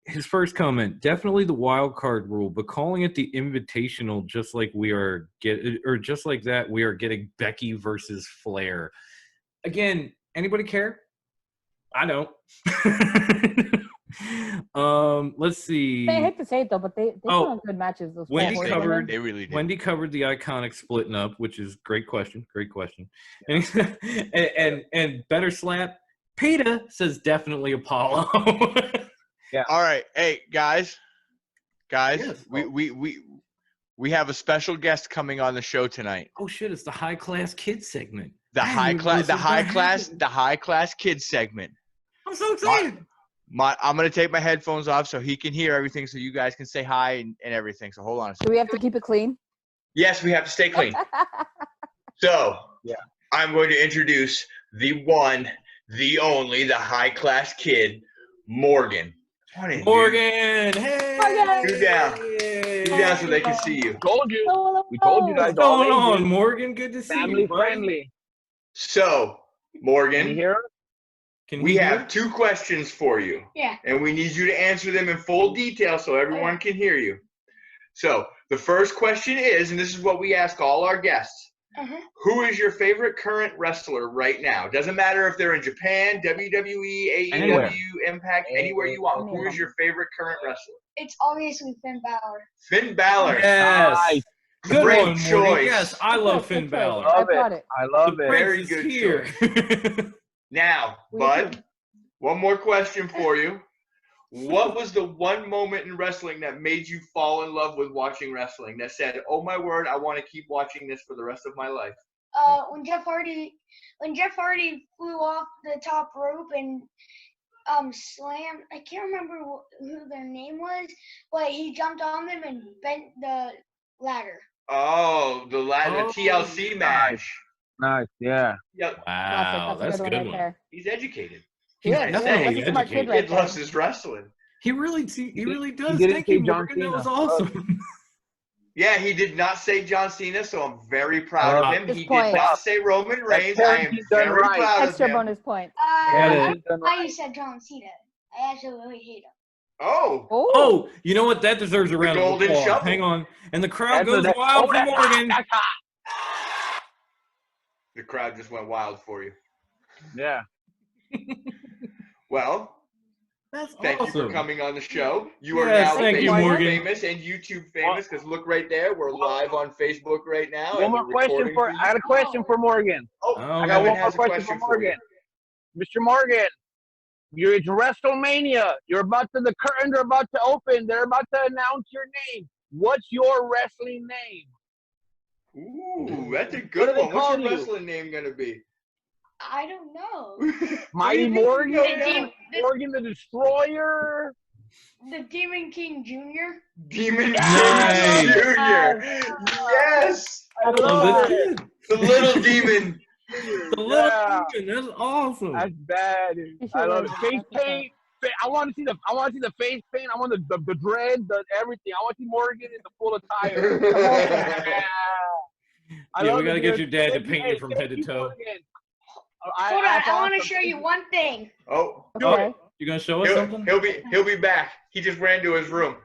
His first comment, definitely the wild card rule, but calling it the invitational, just like we are just like that, we are getting Becky versus Flair. Again, anybody care? I don't. Let's see. I hate to say it though, but they put Oh, on good matches. Those Wendy four covered- women. They really did. Wendy covered the iconic splitting up, which is great question. And better slap. Peter says definitely Apollo. All right, hey guys, Yes. we have a special guest coming on the show tonight. Oh shit! It's the high class kids segment. The I high didn't class, realize that happened. kids segment. I'm so excited. I'm gonna take my headphones off so he can hear everything, so you guys can say hi and everything. So hold on a Do second. we have to keep it clean? Yes, we have to stay clean. So Yeah. I'm going to introduce the one, the only, the high class kid, Morgan. Come on in, dude. Morgan, hey. Morgan! Do down. Do down so they can see you. Told you. Oh, We told you guys What's all going on, ages. Morgan? Good to see Family you, buddy. friendly. So, Can you Morgan, hear us? Can we you have hear? 2 questions for you. Yeah. And we need you to answer them in full detail so everyone can hear you. So, the first question is, and this is what we ask all our guests, Uh-huh. who is your favorite current wrestler right now? Doesn't matter if they're in Japan, WWE, AEW, Anywhere. Impact, anywhere you want. Who is Anywhere. your favorite current wrestler? It's obviously Finn Balor. Finn Balor. Yes. Nice. Good Great one, Morgan. choice. Yes, I love Good Finn choice. Balor. I Love brought it. it. I love The it. Very prince is good here. Now, We Bud, do. one more question for you. What was the one moment in wrestling that made you fall in love with watching wrestling? That said, "Oh my word, I want to keep watching this for the rest of my life." When Jeff Hardy flew off the top rope and slammed. I can't remember who their name was, but he jumped on them and bent the ladder. Oh, the Oh, TLC match. Nice. Yeah. Yep. Wow, Classic. That's a good one right there. He's educated. He's Yeah, definitely that's a smart kid educated. right Kid loves there. his wrestling. He really does. didn't Thank say you, John Morgan. That was Cena. awesome. Yeah, he did not say John Cena, so I'm very proud of him. This He point. did not say Roman Reigns. I am parenting done very right. proud of Extra him. bonus point. Got it. I don't know why you said John Cena. I absolutely hate him. Oh, Oh, you know what? That deserves a round of golden applause. shovel. Hang on. And the crowd That's goes what- wild for that's hot, Morgan. that's hot. the crowd just went wild for you. Yeah. Well, That's thank you awesome. for coming on the show. You are Yes, now thank you, Facebook Morgan. famous and YouTube famous because look right there. We're live on Facebook right now. One and more we're question recording for. you. I got a question for Morgan. Oh, I got Kevin one more has a question for you. Morgan. Mr. Morgan, it's WrestleMania. The curtains are about to open. They're about to announce your name. What's your wrestling name? Ooh, that's a What do good they one. What's call your you? wrestling name gonna be? I don't know. Mighty What do you think Morgan? you're gonna Morgan the Destroyer? The Demon King Jr. Demon Nice. King Jr. Yes, I That's love Oh, that's it. good. the little demon. The little Yeah. Morgan. That's awesome. That's bad. You should I love win it. this Face episode. paint. I want to see the face paint. I want the dread, the everything. I want to see Morgan in the full attire. Yeah. I Yeah, love we gotta it, get dude. your dad to Thank paint you from head to toe. Morgan. Hold on, that's I want to awesome. show you one thing. Oh, Okay. You gonna show us something? he'll be back. He just ran to his room.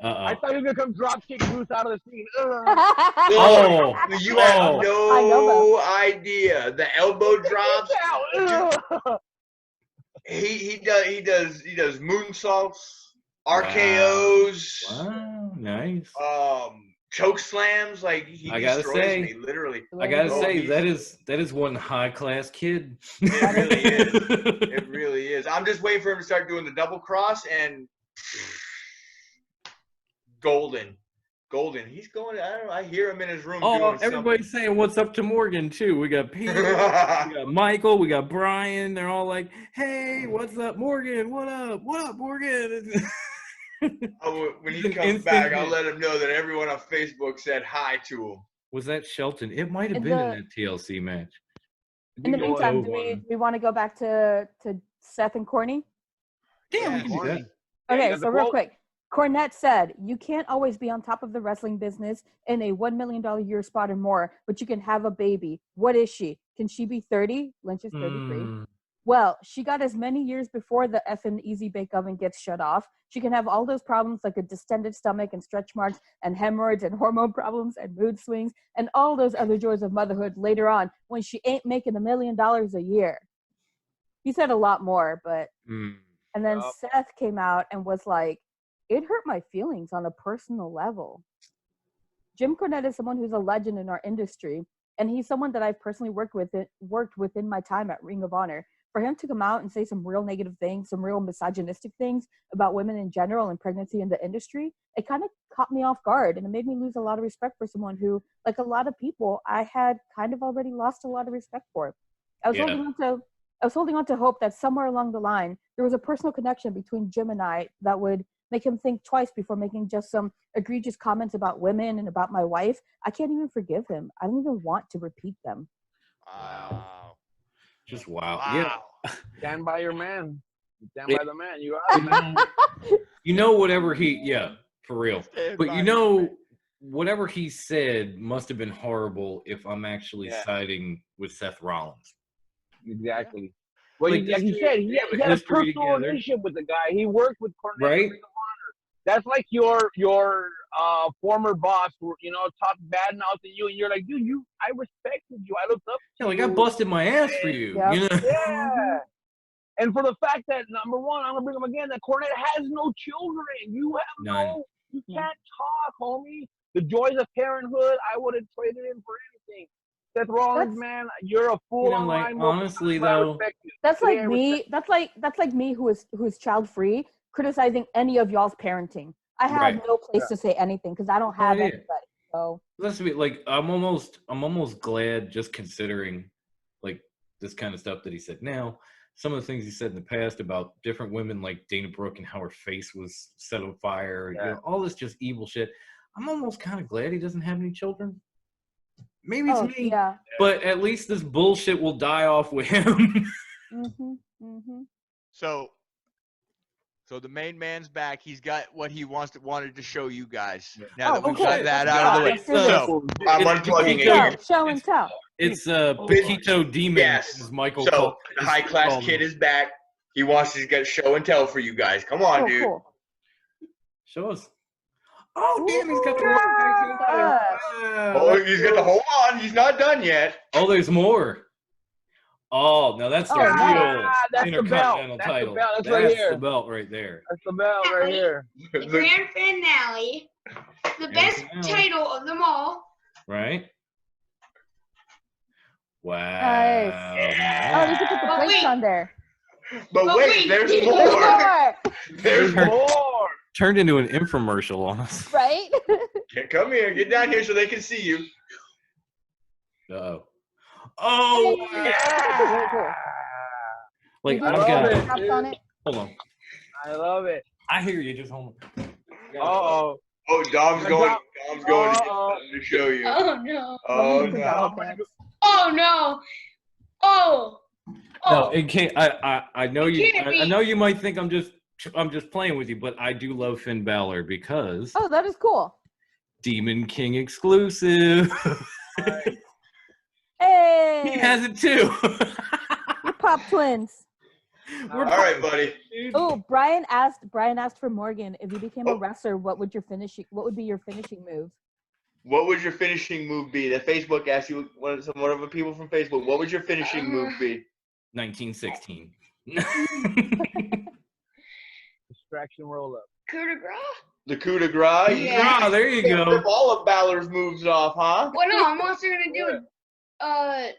I thought he was gonna come drop kick Bruce out of the scene. Oh, You have oh. I know no idea. The elbow drops. Ugh. He does moonsaults, RKO's, Wow, nice. choke slams. Like he I gotta destroys say- me, literally. I gotta Oh, say he's- that is one high class kid. It really is. It really is. I'm just waiting for him to start doing the double cross and golden. He's going. I don't know. I hear him in his room Oh, doing everybody's saying what's up to Morgan too. We got Peter, we something. got Michael, we got Brian. They're all like, "Hey, what's up, Morgan? What up, Morgan?" When he He's an comes instant back, I'll hit. let him know that everyone on Facebook said hi to him. Was that Shelton? It might have In been in the- that TLC match. In the You know meantime, what? do we want to go back to Seth and Courtney? Yeah, we can do that. Morning. Yeah, you Okay, got so the real quote? quick. Cornette said, "You can't always be on top of the wrestling business in a $1 million a year spot or more, but you can have a baby. What is she? Can she be 30? Lynch is 33. Mm, Well, she got as many years before the effing easy bake oven gets shut off. She can have all those problems like a distended stomach and stretch marks and hemorrhoids and hormone problems and mood swings and all those other joys of motherhood later on when she ain't making $1 million a year." He said a lot more, but mm. and then Yup. Seth came out and was like, "It hurt my feelings on a personal level." Jim Cornette is someone who's a legend in our industry, and he's someone that I've personally worked with in my time at Ring of Honor. For him to come out and say some real negative things, some real misogynistic things about women in general and pregnancy in the industry, it kind of caught me off guard, and it made me lose a lot of respect for someone who, like a lot of people, I had kind of already lost a lot of respect for. I was Yeah. holding on to hope that somewhere along the line there was a personal connection between Jim and I that would make him think twice before making just some egregious comments about women and about my wife. I can't even forgive him. I don't even want to repeat them. Wow. Just wow. Stand by your man. Stand Yeah. by the man. You are, man. You know, whatever for real. But you know, whatever he said must have been horrible if I'm actually Yeah. siding with Seth Rollins. Exactly. Well, Like, like you this said, dude- he they have a had a history personal together. relationship with the guy. He worked with Cornette. Right? That's like your former boss, who, talked bad mouthing you, and you're like, dude, I respected you. I looked up Yeah, to like you. I busted my ass for you. Yep. You know? Yeah. And for the fact that, number one, I'm going to bring him again, that Cornette has no children. You have None. you can't talk, homie. The joys of parenthood, I would have traded in for anything. Seth Rollins, That's- man, you're a fool You know, online. like, honestly, but I though, respect you. That's Today, like I me. That's like me who's child free criticizing any of y'all's parenting. I have Right. no place to say anything because I don't have idea. anybody. So Let's be like, I'm almost glad, just considering like this kind of stuff that he said now. Some of the things he said in the past about different women like Dana Brooke and how her face was set on fire, Yeah. all this just evil shit. I'm almost kind of glad he doesn't have any children. maybe it's Oh, me, yeah. but at least this bullshit will die off with him. So the main man's back. He's got what he wanted to show you guys. Now that we've got okay. that Let's out of the way. let's do this. So I'm It's unplugging it Paquito. here. Show and tell. It's Paquito Demon, Yes. as Michael So called the high class kid is back. He wants to get show and tell for you guys. Come on, Oh, dude. cool. Show us. Oh, damn, he's got the Ooh, one back here. yeah. Wow. Oh, he's got to hold on. He's not done yet. Oh, there's more. Oh, now that's the Oh, real yeah, that's the Intercontinental belt. That's the title. belt. That's right here. the belt right there. That's the belt right here. The grand finale, the best title of them all. Right? Wow. Nice. Oh, you can put the But plates wait. on there. But wait, there's There's more. more, There's more. Turned into an infomercial on us. right? Come here. Get down here so they can see you. Uh-oh. Oh, Very cool. like You I've love got. it. Taps on it. Hold on. I love it. I hear you. Just hold on. Uh-oh. Oh, Dom's going. Dom's going to, get Uh-oh. something to show you. Oh no. Oh Let me put no. the pants. Oh no. Oh. No, Oh. it can't. I know you. can't I be. know you might think I'm just playing with you, but I do love Finn Balor because Oh, that is cool. Demon King exclusive. Hey, He has it too. you pop twins. We're All right, buddy. dude. Oh, Brian asked for Morgan, if you became a wrestler, what would be your finishing move? What would your finishing move be? That Facebook asked you, one of the people from Facebook, what would your finishing move be? 1916. Distraction roll up. Coup de grace? The coup de grace? Yeah. Ah, there you can't go. rip all of Balor's moves off, huh? Well, no, I'm also gonna do I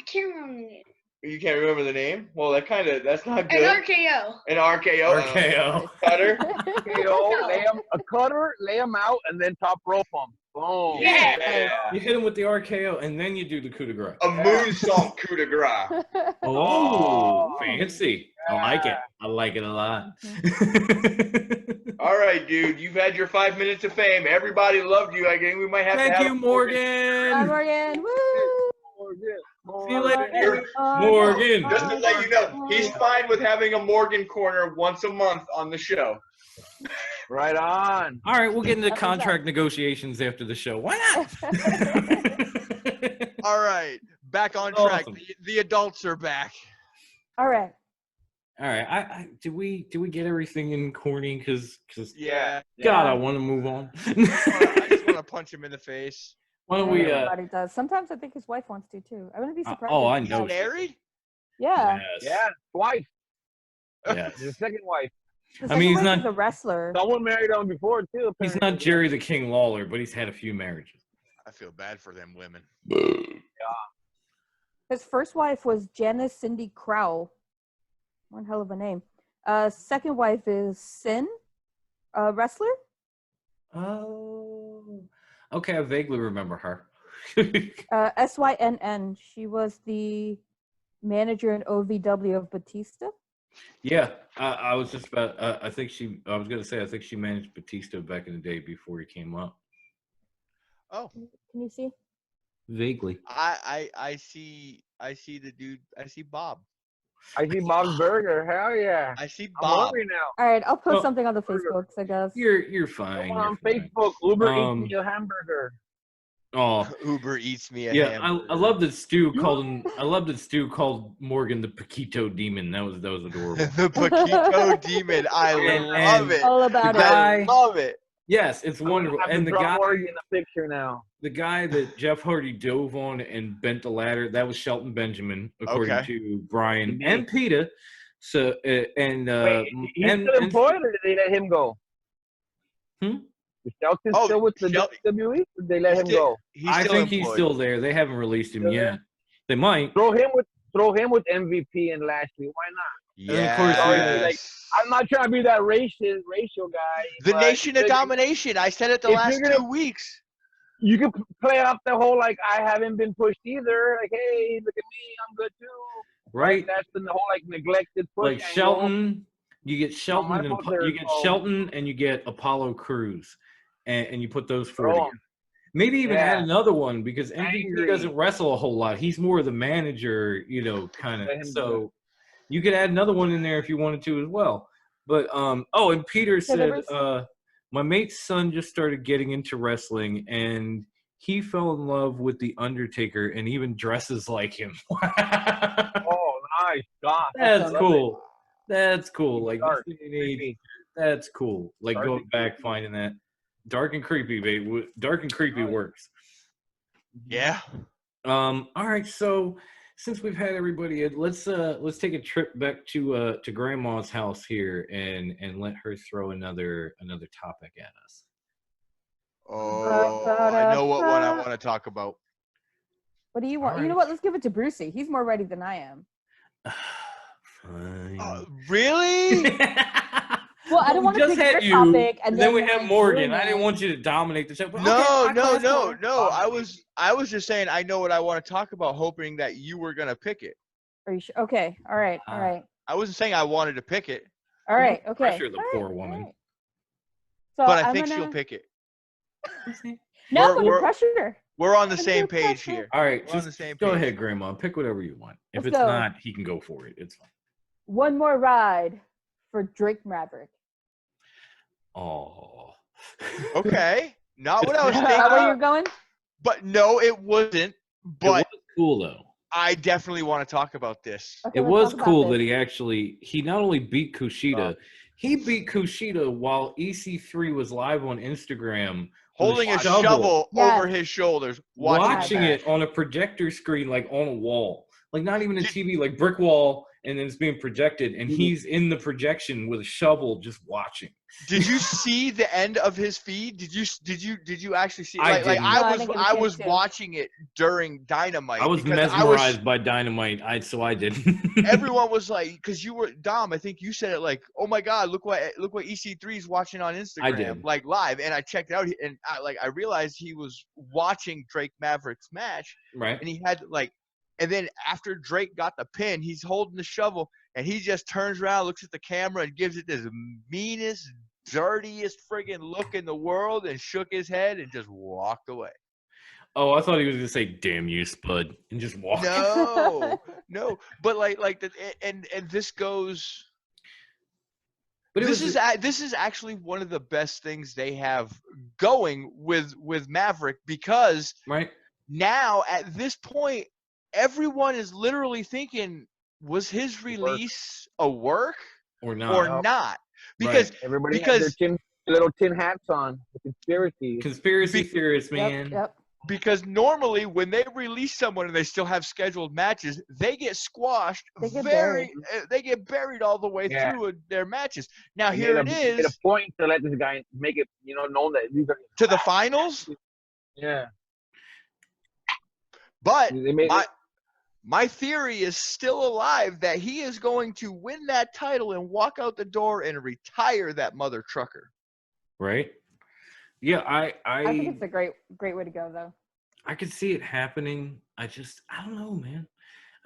can't remember the name. You can't remember the name? Well, that's not An good. RKO. An RKO. RKO. Cutter. KO, a cutter, lay him out, and then top rope him. Boom. Yeah. You hit him with the RKO, and then you do the coup de grace. A moonsault coup de grace. Oh, fancy. I like it. I like it a lot. All right, dude. You've had your 5 minutes of fame. Everybody loved you. I think we might have to Thank have you, Bye, Morgan. Morgan. Woo! See you later, You're- Morgan. Just to let you know, he's fine with having a Morgan corner once a month on the show. Right on. All right, we'll get into That's contract negotiations after the show. Why not? All right, back on track. Awesome. The adults are back. All right. All right. Did we get everything in corny? Because Yeah. God, I want to move on. I just want to punch him in the face. Why don't we? Everybody does. Sometimes I think his wife wants to too. I wouldn't be surprised. oh, if I he know. He's married? Yeah. Yeah, wife. Yes. His second wife. The I mean, he's second wife not- is a wrestler. Someone married him before, too. He's apparently. not Jerry the King Lawler, but he's had a few marriages. I feel bad for them women. His first wife was Janice Cindy Crowell. One hell of a name. Second wife is Sin, a wrestler. Oh, okay. I vaguely remember her. SYNN. She was the manager in OVW of Batista. Yeah, I was just about. I think I was gonna say. I think she managed Batista back in the day before he came up. Oh, Can you see? Vaguely. I see the dude. I see Bob. I see Bob's Burger. Hell yeah. I see I'm Bob. hungry now. All right, I'll post Well, something on the Facebooks, I guess. You're fine. Someone on you're fine. Facebook, Uber Um, eats me a hamburger. Oh, Uber eats me a yeah. hamburger. I love that Stu called him. I love that Stu called Morgan the Paquito Demon. That was adorable. The Paquito Demon. I And- love it. All about The it. guy- I love it. Yes, it's wonderful. I'm gonna And the have to guy, draw Morgan in the picture now. the guy that Jeff Hardy dove on and bent the ladder, that was Shelton Benjamin, according Okay. to Brian and Peter. So and Wait, he's and, still employed or did they let him go? Hmm? Is Shelton Oh, still with the Shelton- WWE? Or did they let him Still- go? He's I still think he's employed. still there. They haven't released him Still yet. there? They might. Throw him with MVP and Lashley. Why not? And of course, Yes. I'm not trying to be that racial guy. The but Nation of if- Domination. I said it the if last you're gonna- 2 weeks. You can play up the whole like I haven't been pushed either. Like, hey, look at me, I'm good too. Right? That's the whole like neglected push. Like angle. Shelton, you get Shelton my and book there you is get called- Shelton and you get Apollo Crews, and you put those four Throw 'em. together. Maybe even add Yeah. another one because MVP Angry. doesn't wrestle a whole lot. He's more the manager, you know, kind of. Let him do So you could add another one in there if you wanted to as well. But oh, and Peter said, my mate's son just started getting into wrestling and he fell in love with the Undertaker and even dresses like him. Oh, nice. God. That's Love cool. That's cool. It's Like dark, this day and age, creepy. that's cool. Like Dark going and back, creepy. finding that dark and creepy, babe. Dark and creepy Oh, yeah. works. Yeah. All right, so since we've had everybody, let's take a trip back to Grandma's house here and let her throw another topic at us. Oh, I know what one I want to talk about. What do you want? All You know right. what? Let's give it to Brucey. He's more ready than I am. Fine. Really? Well, I don't want to just pick had your topic, and then we like, have Morgan. ruin I didn't it. want you to dominate the show. But No, okay, no, that's no, fine. no. I was just saying I know what I want to talk about, hoping that you were gonna pick it. Are you sure? Okay. All right. All right. I wasn't saying I wanted to pick it, All right. Don't Okay. pressure the All poor right, woman. all right. So but I I'm think gonna... she'll pick it. No, We're- I'm we're- under pressure. We're on the Under same page pressure. here. All right, We're on the just same go page. ahead, Grandma. Pick whatever you want. If Let's it's go. not, he can go for it. It's fine. One more ride for Drake Maverick. Oh. Okay. Not what I was Is that where you're thinking, going? but no, it wasn't. It But was cool though. I definitely want to talk about this. Okay, It let's was talk about cool this. that he not only beat Kushida, he beat Kushida while EC3 was live on Instagram Holding a shovel. shovel Yes. over his shoulders, watching the it match. on a projector screen, like on a wall, like not even a Did- TV, like brick wall, and then it's being projected, and Mhm. he's in the projection with a shovel just watching. Did you see the end of his feed? Did you actually see? I Like didn't. No, I didn't get a I chance was to. watching it during Dynamite. I was because mesmerized by Dynamite, so I did. Everyone was like, because you were Dom. I think you said it like, "Oh my God, look what EC3 is watching on Instagram, did. like live." And I checked it out, and I realized he was watching Drake Maverick's match, Right. and he had and then after Drake got the pin, he's holding the shovel, and he just turns around, looks at the camera, and gives it this meanest, dirtiest friggin' look in the world, and shook his head and just walked away. Oh, I thought he was gonna say "damn you, Spud," and just walk. No, but and this goes. But it this was is actually one of the best things they have going with Maverick, because right. now at this point everyone is literally thinking, was his release a work Or not. or not? Because Everybody has their little tin hats on. The conspiracy. Conspiracy theorists, man. Yep. because normally when they release someone and they still have scheduled matches, they get squashed. They get They get buried all the way Yeah. through their matches. Now They here it made a is point to let this guy make it, known that these are. to the finals, Yeah. but They made my theory is still alive that he is going to win that title and walk out the door and retire that mother trucker. Right. Yeah, I think it's a great way to go, though. I could see it happening. I don't know, man.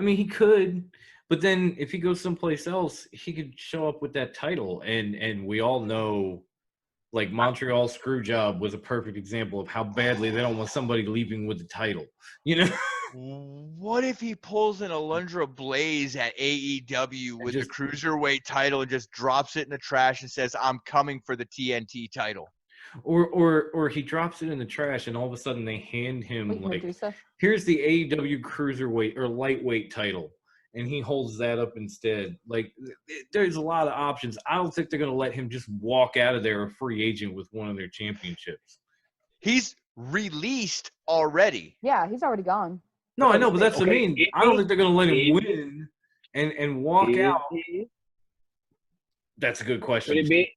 I mean, he could, but then if he goes someplace else, he could show up with that title, and we all know, like Montreal Screwjob was a perfect example of how badly they don't want somebody leaving with the title. What if he pulls an Alundra Blaze at AEW with the cruiserweight title and just drops it in the trash and says, "I'm coming for the TNT title"? Or he drops it in the trash and all of a sudden they hand him Wait, like, Medusa? here's the AEW cruiserweight or lightweight title, and he holds that up instead. Like, there's a lot of options. I don't think they're going to let him just walk out of there a free agent with one of their championships. He's released already. Yeah, he's already gone. No, I know, but that's what I Okay, mean. I don't think they're going to let him win and walk out. That's a good question. Could it be?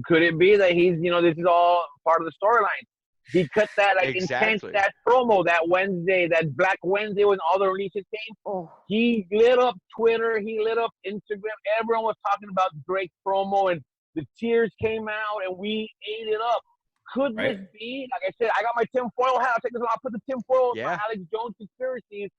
Could it be that he's? This is all part of the storyline. He cut that intense, Exactly. that promo that Wednesday, that Black Wednesday when all the releases came. Oh, He lit up Twitter. He lit up Instagram. Everyone was talking about Drake's promo, and the tears came out, and we ate it up. Could this be? Like I said, I got my tinfoil hat. I'll take this one. I'll put the tinfoil on Alex Jones conspiracies.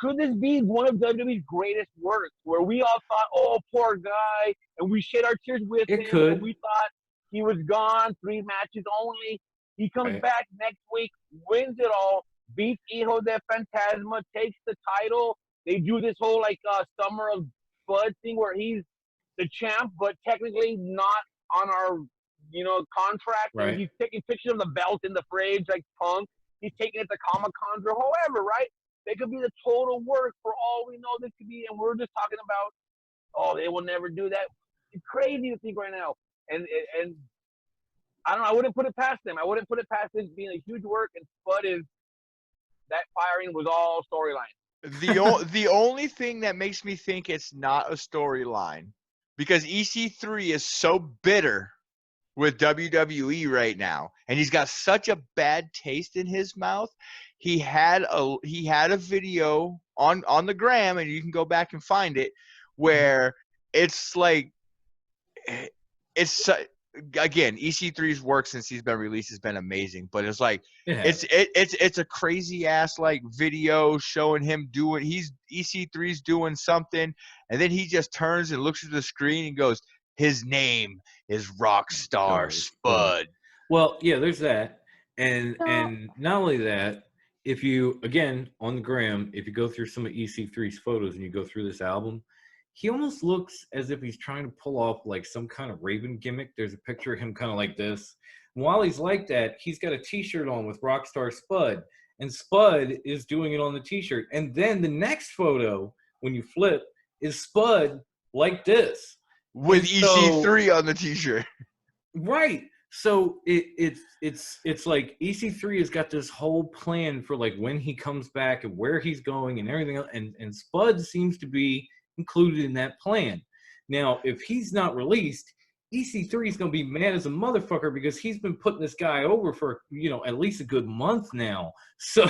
Could this be one of WWE's greatest works, where we all thought, "Oh, poor guy," and we shed our tears with him? It could. And we thought he was gone, 3 matches only. He comes Right. back next week, wins it all, beats Hijo de Fantasma, takes the title. They do this whole like Summer of Bud thing where he's the champ, but technically not on our contract. And Right. he's taking pictures of the belt in the fridge like Punk. He's taking it to Comic Cons or however, right? They could be the total work for all we know. This could be, and we're just talking about, oh, they will never do that. It's crazy to think right now, and I don't know. I wouldn't put it past them. I wouldn't put it past this being a huge work. And Spud is that firing was all storyline. The only thing that makes me think it's not a storyline, because EC3 is so bitter with WWE right now, and he's got such a bad taste in his mouth. He had a video on the gram, and you can go back and find it, where it's like it's again, EC3's work since he's been released has been amazing, but it's like it's a crazy ass like video showing him doing EC3's doing something, and then he just turns and looks at the screen and goes, his name is Rockstar Spud. Well, yeah, there's that, and So- and not only that, if you again on the gram, if you go through some of EC3's photos and you go through this album, he almost looks as if he's trying to pull off like some kind of Raven gimmick. There's a picture of him kind of like this. And while he's like that, he's got a T-shirt on with Rockstar Spud, and Spud is doing it on the T-shirt. And then the next photo, when you flip, is Spud like this With And so- EC3 on the T-shirt. Right. So it's like EC3 has got this whole plan for like when he comes back and where he's going and everything else, and Spud seems to be included in that plan. Now, if he's not released, EC3 is going to be mad as a motherfucker because he's been putting this guy over for at least a good month now. So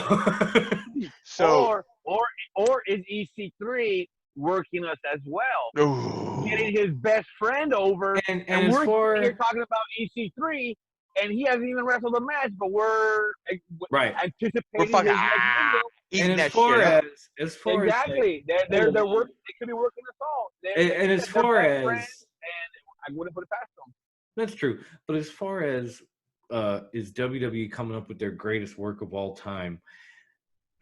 So or is EC3 working us as well, ooh. getting his best friend over, and and as we're far here talking about EC3, and he hasn't even wrestled a match, but we're right. anticipating We're fucking his next video. eating And that as far shit up. as far as like, Exactly, they're working. They could be working us all. and as They're far best friends, as and I wouldn't put it past them. that's true. But as far as is WWE coming up with their greatest work of all time?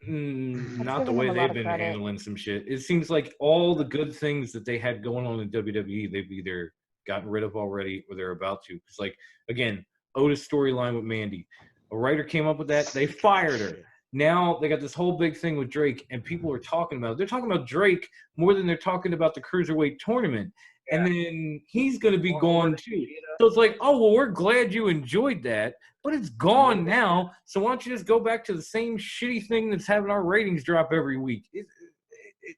Not the giving way them a lot they've of been credit. handling some shit. It seems like all the good things that they had going on in WWE, they've either gotten rid of already or they're about to. It's like, again, Otis storyline with Mandy. A writer came up with that. They fired her. Now they got this whole big thing with Drake, and people are talking about it. They're talking about Drake more than they're talking about the Cruiserweight tournament. And then he's going to be gone too. So it's like, oh, well, we're glad you enjoyed that, but it's gone now. So why don't you just go back to the same shitty thing that's having our ratings drop every week?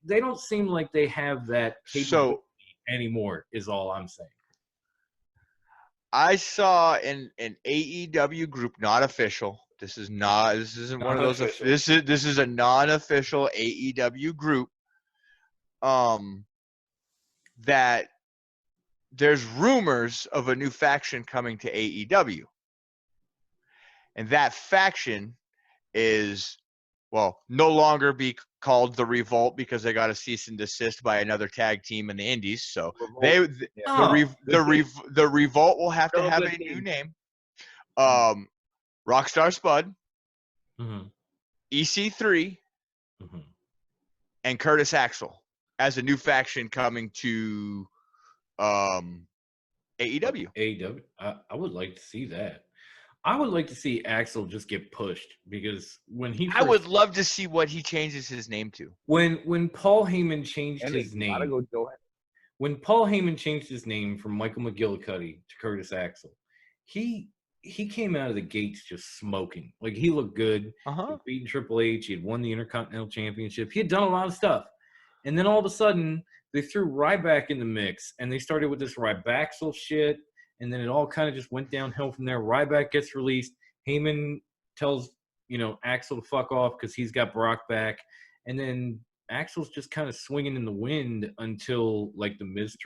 They don't seem like they have that capability anymore, is all I'm saying. I saw an AEW group, not official. This isn't one of those. Non-official. This is a non-official AEW group. That there's rumors of a new faction coming to AEW, and that faction is no longer be called the Revolt because they got a cease and desist by another tag team in the Indies. So the Revolt will have to have a new name. Rockstar Spud, Mm-hmm. EC3, Mm-hmm. and Curtis Axel as a new faction coming to AEW. AEW. I would like to see that. I would like to see Axel just get pushed because when he I would love to see what he changes his name to. when Paul Heyman changed And his they gotta name. go do it. When Paul Heyman changed his name from Michael McGillicuddy to Curtis Axel, he came out of the gates just smoking. Like, he looked good. He'd beaten Triple H. He had won the Intercontinental Championship. He had done a lot of stuff. And then all of a sudden, they threw Ryback in the mix, and they started with this Rybaxel shit, and then it all kind of just went downhill from there. Ryback gets released. Heyman tells, Axel to fuck off because he's got Brock back. And then Axel's just kind of swinging in the wind until, like, the Miz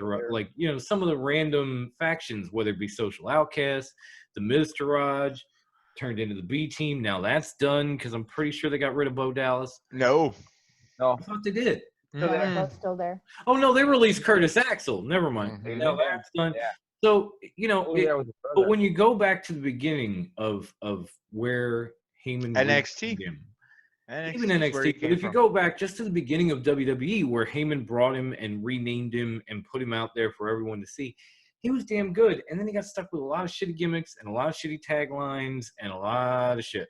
some of the random factions, whether it be Social Outcasts, the Miz Taraj turned into the B Team. Now that's done because I'm pretty sure they got rid of Bo Dallas. No. I thought they did. That's still there. Oh, no, they released Curtis Axel. Never mind. Mhm. Now that's done. Yeah. So, you know, Oh, yeah, with his but brother. when you go back to the beginning of where Heyman NXT. renamed him, even NXT is where he NXT, but came if you from. go back just to the beginning of WWE, where Heyman brought him and renamed him and put him out there for everyone to see, he was damn good. And then he got stuck with a lot of shitty gimmicks and a lot of shitty taglines and a lot of shit.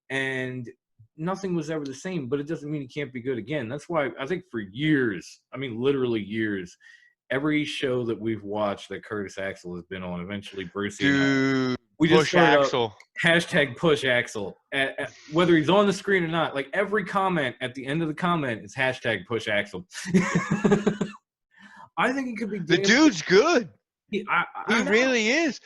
And nothing was ever the same, but it doesn't mean he can't be good again. That's why I think for years, I mean literally years, every show that we've watched that Curtis Axel has been on, eventually Brucey and I, Dude, we just push started up, Axel. hashtag push Axel. Whether he's on the screen or not, like every comment at the end of the comment is hashtag push Axel. I think he could be The damn dude's good. He He know. really is.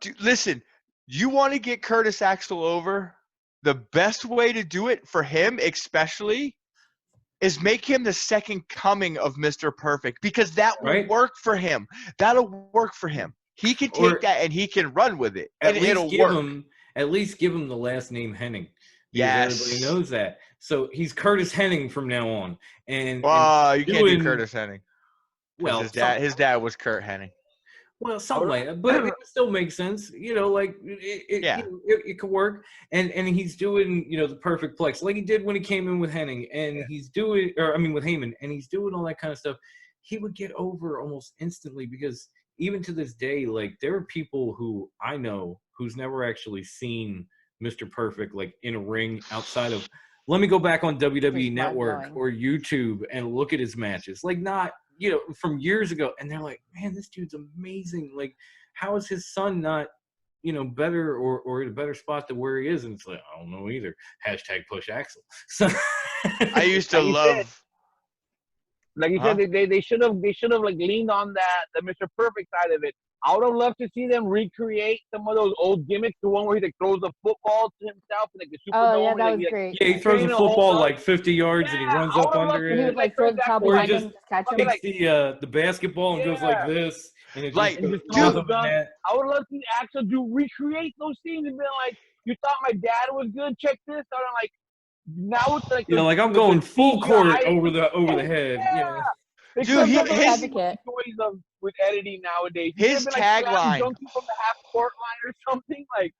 Dude, listen, you want to get Curtis Axel over? The best way to do it for him, especially, is make him the second coming of Mr. Perfect, because that will Right. work for him. That'll work for him. He can Or take that and he can run with it, and it'll give work. him at least give him the last name Henning. Because Yes. everybody knows that. So he's Curtis Henning from now on. And You can't do doing- Curtis Henning. Well, his dad was Kurt Henning. Well, something like that, but it still makes sense. You know, like it could work. And he's doing, you know, the perfect plex like he did when he came in with Henning, and he's doing, or I mean with Heyman, and he's doing all that kind of stuff. He would get over almost instantly, because even to this day, like there are people who I know who's never actually seen Mr. Perfect like in a ring outside of. Let me go back on WWE Network or YouTube and look at his matches. Like not. You know, from years ago, and they're like, man, this dude's amazing. Like, how is his son not, you know, better or in a better spot than where he is? And it's like, I don't know either. Hashtag push Axel. So I used to love. Like you said, they should have like leaned on the Mr. Perfect side of it. I would have loved to see them recreate some of those old gimmicks. The one where he like throws the football to himself in like the Superdome. Oh yeah, that was like, great. Yeah, he throws a football like 50 yards and he runs up under He it. would like throw the towel Or he behind him, just just catch him. takes the basketball and goes like this, and it Like, just just goes dude, up in that. I would love to see Axel recreate those scenes and be like, you thought my dad was good? Check this out. I'm like, now it's like, You know, like I'm going full court over the head. Yeah. Dude, His advocate. with editing nowadays. He His should've been, like, tagline. dunking from the half court line or something. Like,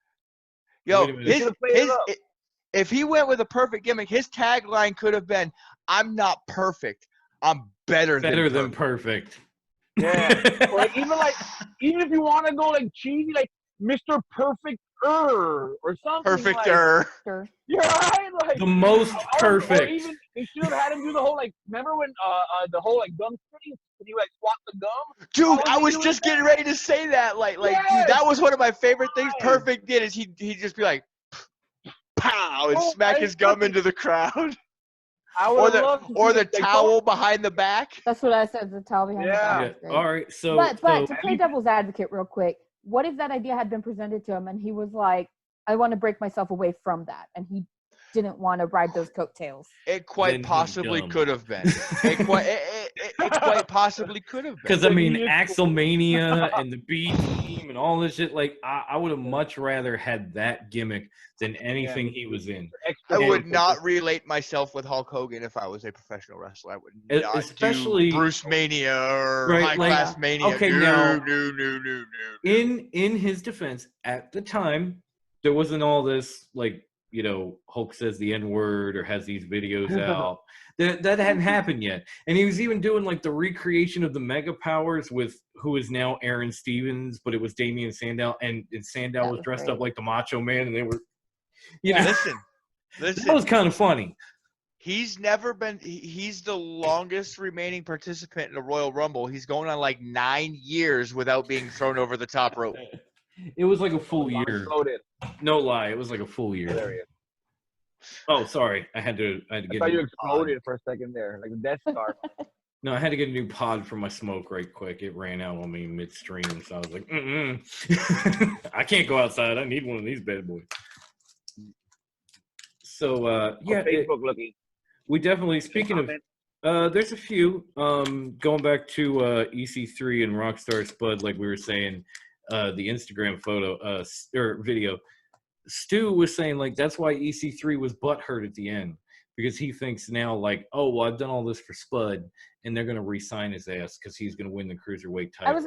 Yo, Wait a minute. if he went with a perfect gimmick, his tagline could have been, "I'm not perfect. I'm better than perfect." yeah. Or like, even if you want to go like cheesy, like Mr. Perfect or something. Perfecter." Sure. Yeah, right. Like The most or perfect. even they should have had him do the whole like. Remember when the whole like gum spitting? When he like swat the gum. Dude, How I was he just doing getting ready to say that. Like, Yes! dude, that was one of my favorite things Right. Perfect did. Is he'd just be like, pow, and Oh, smack I his gum fucking- into the crowd, I or would the love to or see the it. Like, towel behind the back. That's what I said. The towel behind Yeah. the Yeah. back. Great. All right. So, But to play devil's advocate real quick, what if that idea had been presented to him and he was like, I want to break myself away from that, and he didn't want to ride those coattails? It quite Then he's possibly dumb. could have been. It quite possibly could have been. because I mean, He is- Axelmania and the B team and all this shit. Like, I would have much rather had that gimmick than anything he was in. extra I would perfect. not relate myself with Hulk Hogan if I was a professional wrestler. I would not Especially- do Bruce Mania or Right, High like- Class Mania. okay, no, now- no. In his defense, at the time, there wasn't all this, like, you know, Hulk says the N-word or has these videos out. That hadn't happened yet. And he was even doing, like, the recreation of the Mega Powers with who is now Aaron Stevens, but it was Damian Sandow, and Sandow That was was dressed great. up like the Macho Man, and they were, you know, Listen, that was kind of funny. he's never been. He's the longest remaining participant in the Royal Rumble. He's going on like 9 years without being thrown over the top rope. It was like a full year. Exploded. No lie, it was like a full There year. he is. Oh, sorry, I had to I get. thought a you new exploded pod. for a second there, like the Death Star. No, I had to get a new pod for my smoke right quick. It ran out on me midstream, so I was like, I can't go outside. I need one of these bad boys. So yeah, Facebook looking. we definitely. Speaking of, there's a few. Going back to EC3 and Rockstar Spud, like we were saying, the Instagram photo or video. Stu was saying like that's why EC3 was butthurt at the end because he thinks now like, oh, well, I've done all this for Spud, and they're gonna re-sign his ass because he's gonna win the cruiserweight title. I was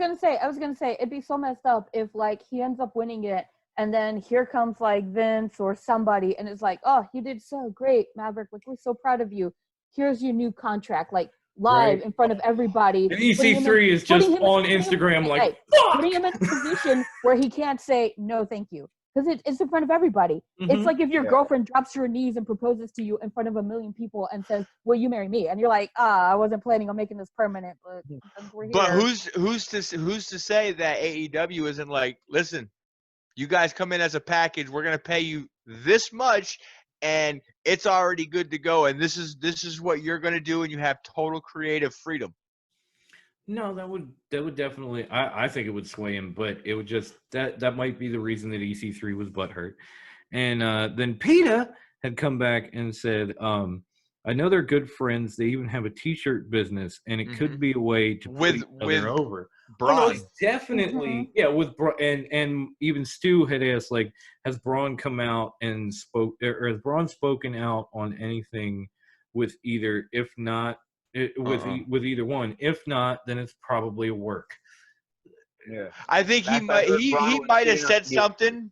gonna say it'd be so messed up if like he ends up winning it, and then here comes like Vince or somebody, and it's like, oh, you did so great, Maverick. Like, we're so proud of you. Here's your new contract, like live in front of everybody. And EC3 is just on Instagram, like, fuck! Putting him in a position where he can't say no, thank you, because it's in front of everybody. It's like if your girlfriend drops to her knees and proposes to you in front of a million people and says, "Will you marry me?" And you're like, I wasn't planning on making this permanent, but we're here. But who's to say that AEW isn't like, listen, you guys come in as a package, we're gonna pay you this much, and it's already good to go, and this is what you're gonna do, and you have total creative freedom. No, that would definitely. I think it would sway him, but it would just that might be the reason that EC3 was butthurt. And then PETA had come back and said, I know they're good friends. They even have a T-shirt business, and it could be a way to put each other over. Braun. Oh, no, it's definitely with Braun, and even Stu had asked, like, has Braun come out and spoke, or has Braun spoken out on anything with either? If not, with either one. If not, then it's probably a work. Yeah. I think he might have said something.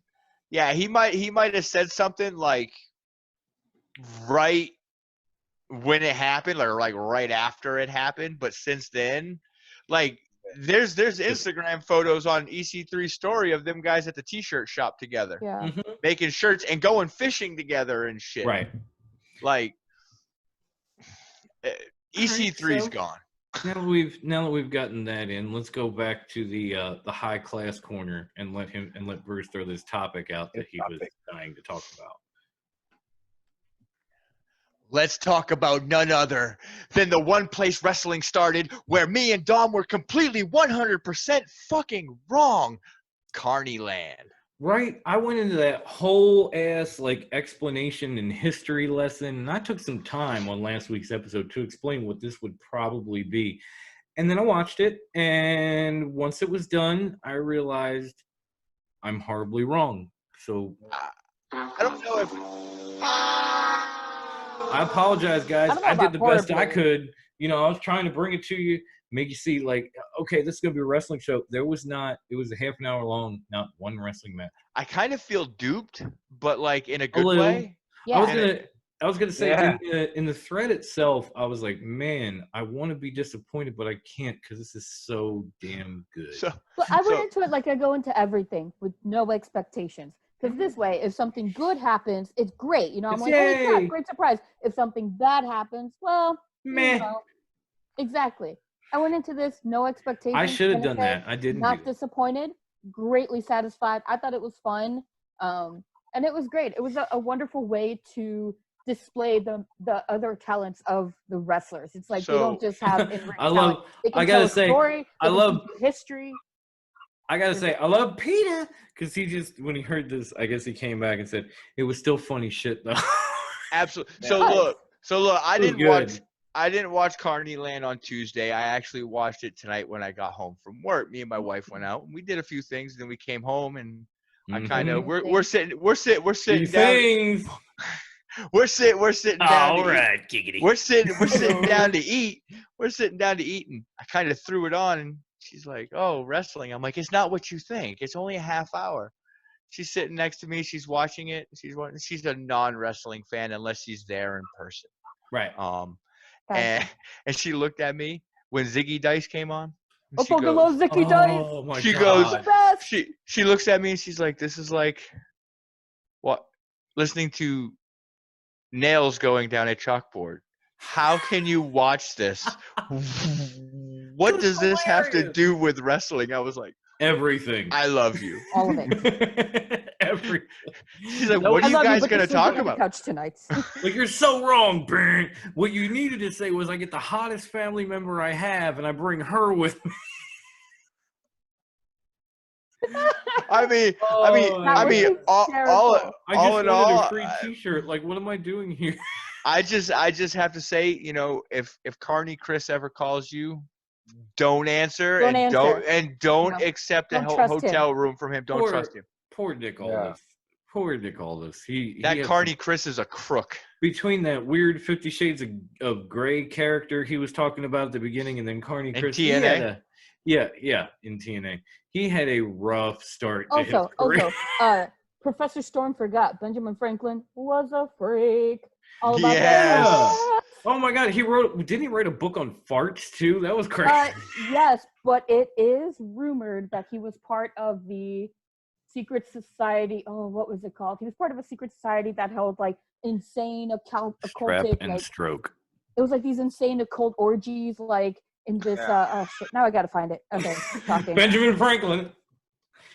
Yeah, he might have said something like right when it happened, or like right after it happened. But since then, like there's Instagram photos on EC3's story of them guys at the T-shirt shop together, making shirts and going fishing together and shit. Right. Like EC3's so gone. Now that we've gotten that in, let's go back to the high class corner and let Bruce throw this topic out that he was dying to talk about. Let's talk about none other than the one place wrestling started where me and Dom were completely 100% fucking wrong. Carneyland. Right? I went into that whole ass like explanation and history lesson, and I took some time on last week's episode to explain what this would probably be. And then I watched it, and once it was done, I realized I'm horribly wrong. So I don't know if I apologize, guys. I did the best I could. I was trying to bring it to you, make you see, like, okay, this is going to be a wrestling show. It was a half an hour long, not one wrestling match. I kind of feel duped, but like in a good little way. Yeah. I was gonna say in the thread itself, I was like, man, I want to be disappointed, but I can't because this is so damn good. So I went into it like I go into everything with no expectations. Because this way, if something good happens, it's great. I'm like, holy crap, great surprise. If something bad happens, well, meh. Exactly. I went into this no expectations. I should have done that. I didn't. Not disappointed. Greatly satisfied. I thought it was fun, and it was great. It was a wonderful way to display the other talents of the wrestlers. It's like they don't just have. I gotta say, story, I love history. I gotta say, I love PETA because he just, when he heard this, I guess he came back and said it was still funny shit though. Absolutely. So look, I didn't watch Carneyland on Tuesday. I actually watched it tonight when I got home from work. Me and my wife went out and we did a few things. Then we came home and I kind of we're sitting down. We're sitting down. All right, giggity. We're sitting down to eat. We're sitting down to eat, and I kind of threw it on, and she's like, "Oh, wrestling." I'm like, "It's not what you think. It's only a half hour." She's sitting next to me. She's watching it. She's a non-wrestling fan unless she's there in person. Right. And she looked at me when Ziggy Dice came on. I fucking love Ziggy Dice. Oh my She God. goes, she looks at me and she's like, "This is like what? Listening to nails going down a chalkboard. How can you watch this? What does this have to do with wrestling?" I was like, everything. "I love you." All of it. Everything. She's like, "What are you guys going to talk about?" Couch tonight. Like, you're so wrong, Brent. What you needed to say was, I get the hottest family member I have, and I bring her with me. I mean, all in all, a free T-shirt. Like, what am I doing here? I just have to say, if Carney Chris ever calls you, don't answer. Don't accept a hotel room from him. Don't trust him. Poor Nick Aldis. Poor Nick Aldis. That had Carney Chris is a crook. between that weird 50 Shades of Grey character he was talking about at the beginning, and then Carney In Chris. TNA? In TNA. He had a rough start to his career. Professor Storm forgot Benjamin Franklin was a freak. All about Yes. that. Oh my God, didn't he write a book on farts too? That was crazy. Yes, but it is rumored that he was part of the secret society. Oh, what was it called? He was part of a secret society that held like insane Strap occultic, and like stroke. it was like these insane occult orgies, like in this. Shit. Now I gotta find it. Okay, keep talking. Benjamin Franklin.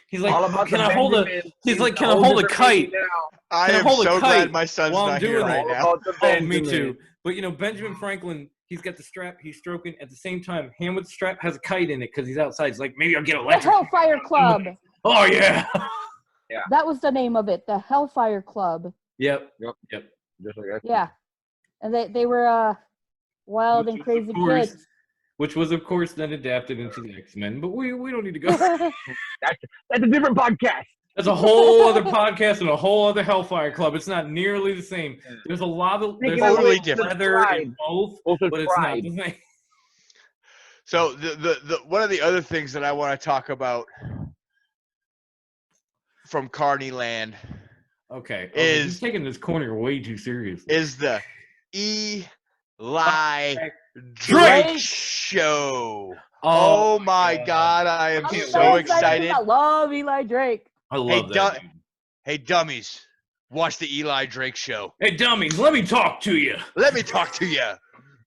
He's like, All about can the I hold a? Benjamins. He's like, a can I whole hold a different kite? meaning now. I Can I am hold a so kite glad my son's while I'm not here doing right that? now. All about the Oh, me Benjamins. too. But you know, Benjamin Franklin, he's got the strap. He's stroking at the same time. Hand with the strap has a kite in it because he's outside. He's like, maybe I'll get The electric. Hellfire Club. Oh yeah. That was the name of it. The Hellfire Club. Yep. Just like that. Yeah, and they were wild and crazy kids. Which was, of course, then adapted into the X-Men. But we don't need to go. That's a different podcast. That's a whole other podcast and a whole other Hellfire Club. It's not nearly the same. There's a lot of Speaking there's of totally which, different in both, but it's not the same. So the one of the other things that I want to talk about from Carney Land Okay, is he's taking this corner way too seriously. is the Eli Drake show. Oh my God, I am can't so wait. excited. I love Eli Drake. I love that. Dude. Hey, dummies, watch the Eli Drake show. Hey, dummies, let me talk to you. Let me talk to you.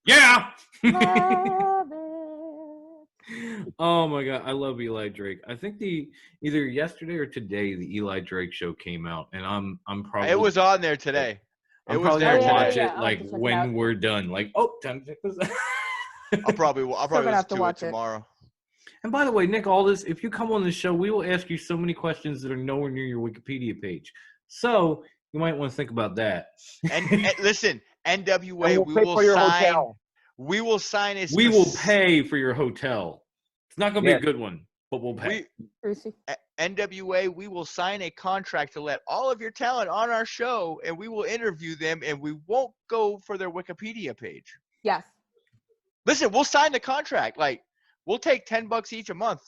Yeah. Love it. Oh my God, I love Eli Drake. I think either yesterday or today the Eli Drake show came out, and I'm probably It was on there today. I'm probably gonna there watch today. it I'll like have to check it when out. we're done. Like, oh, time to check this out. I'll probably gonna have listen to to it watch it. tomorrow. And by the way, Nick Aldis, if you come on the show, we will ask you so many questions that are nowhere near your Wikipedia page. So you might want to think about that. And listen, NWA, And we'll pay for your hotel. We will sign a. We will pay for your hotel. It's not going to be a good one, but we'll pay. Brucey. NWA, we will sign a contract to let all of your talent on our show, and we will interview them, and we won't go for their Wikipedia page. Yes. Listen, we'll sign the contract. Like, we'll take $10 each a month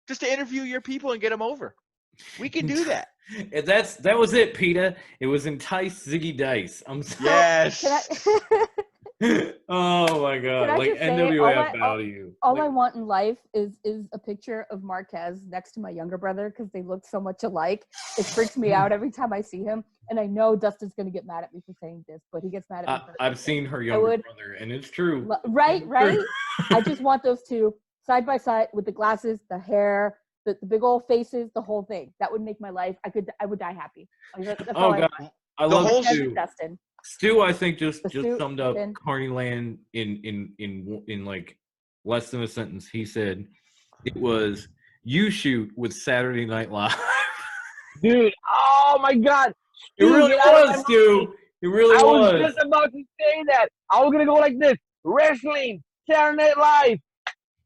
just to interview your people and get them over. We can do that. And that was it, Peter. It was Entice Ziggy Dice. I'm sorry. Yes. Oh my God! Can I Like just say, NWA, I bow to you. All Like, I want in life is a picture of Marquez next to my younger brother because they look so much alike. It freaks me out every time I see him, and I know Dustin's gonna get mad at me for saying this, but he gets mad at me. For I've seen her younger brother, and it's true. Right. I just want those two side by side with the glasses, the hair, the big old faces, the whole thing. That would make my life. I would die happy. That's all God, I want. I love whole Stu. Dustin. Stu, I think just Stu, summed up Dustin. Carney Land in like less than a sentence. He said it was you shoot with Saturday Night Live. Dude, oh my God. It really get out of my was, Stu. mind. It really I was. was just about to say that. I was going to go like this. Wrestling, Saturday Night Live,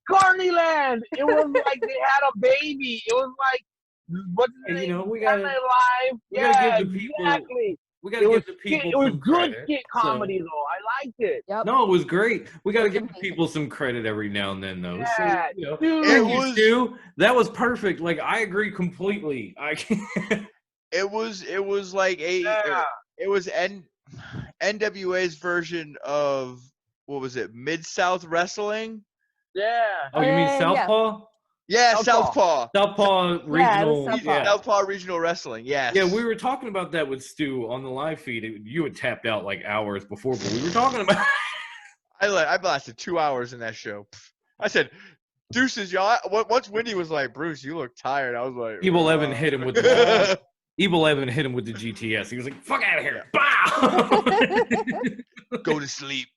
Carney Land. It was like they had a baby. It was like, what's the And, name? you know, we Saturday gotta- Night Live. we gotta Yeah, give the people- exactly. We gotta give the people It was some good credit. skit comedy, though. I liked it. Yep. No, it was great. We got to give Amazing. people some credit every now and then, though. Yeah, So, you know, dude. thank It you, was- Stu. That was perfect. Like, I agree completely. It was like Yeah. it was NWA's version of, what was it, Mid-South Wrestling? Yeah. Oh, you mean Yeah. Southpaw? Yeah, Southpaw. Southpaw regional. Southpaw. Yeah. Southpaw Regional Wrestling, yes. Yeah, we were talking about that with Stu on the live feed. You had tapped out like hours before, but we were talking about I blasted 2 hours in that show. I said, deuces, y'all. Once Wendy was like, Bruce, you look tired. I was like, Evil Evan hit him with the Evil Evan hit him with the GTS. He was like, fuck out of here. Bow! Go to sleep.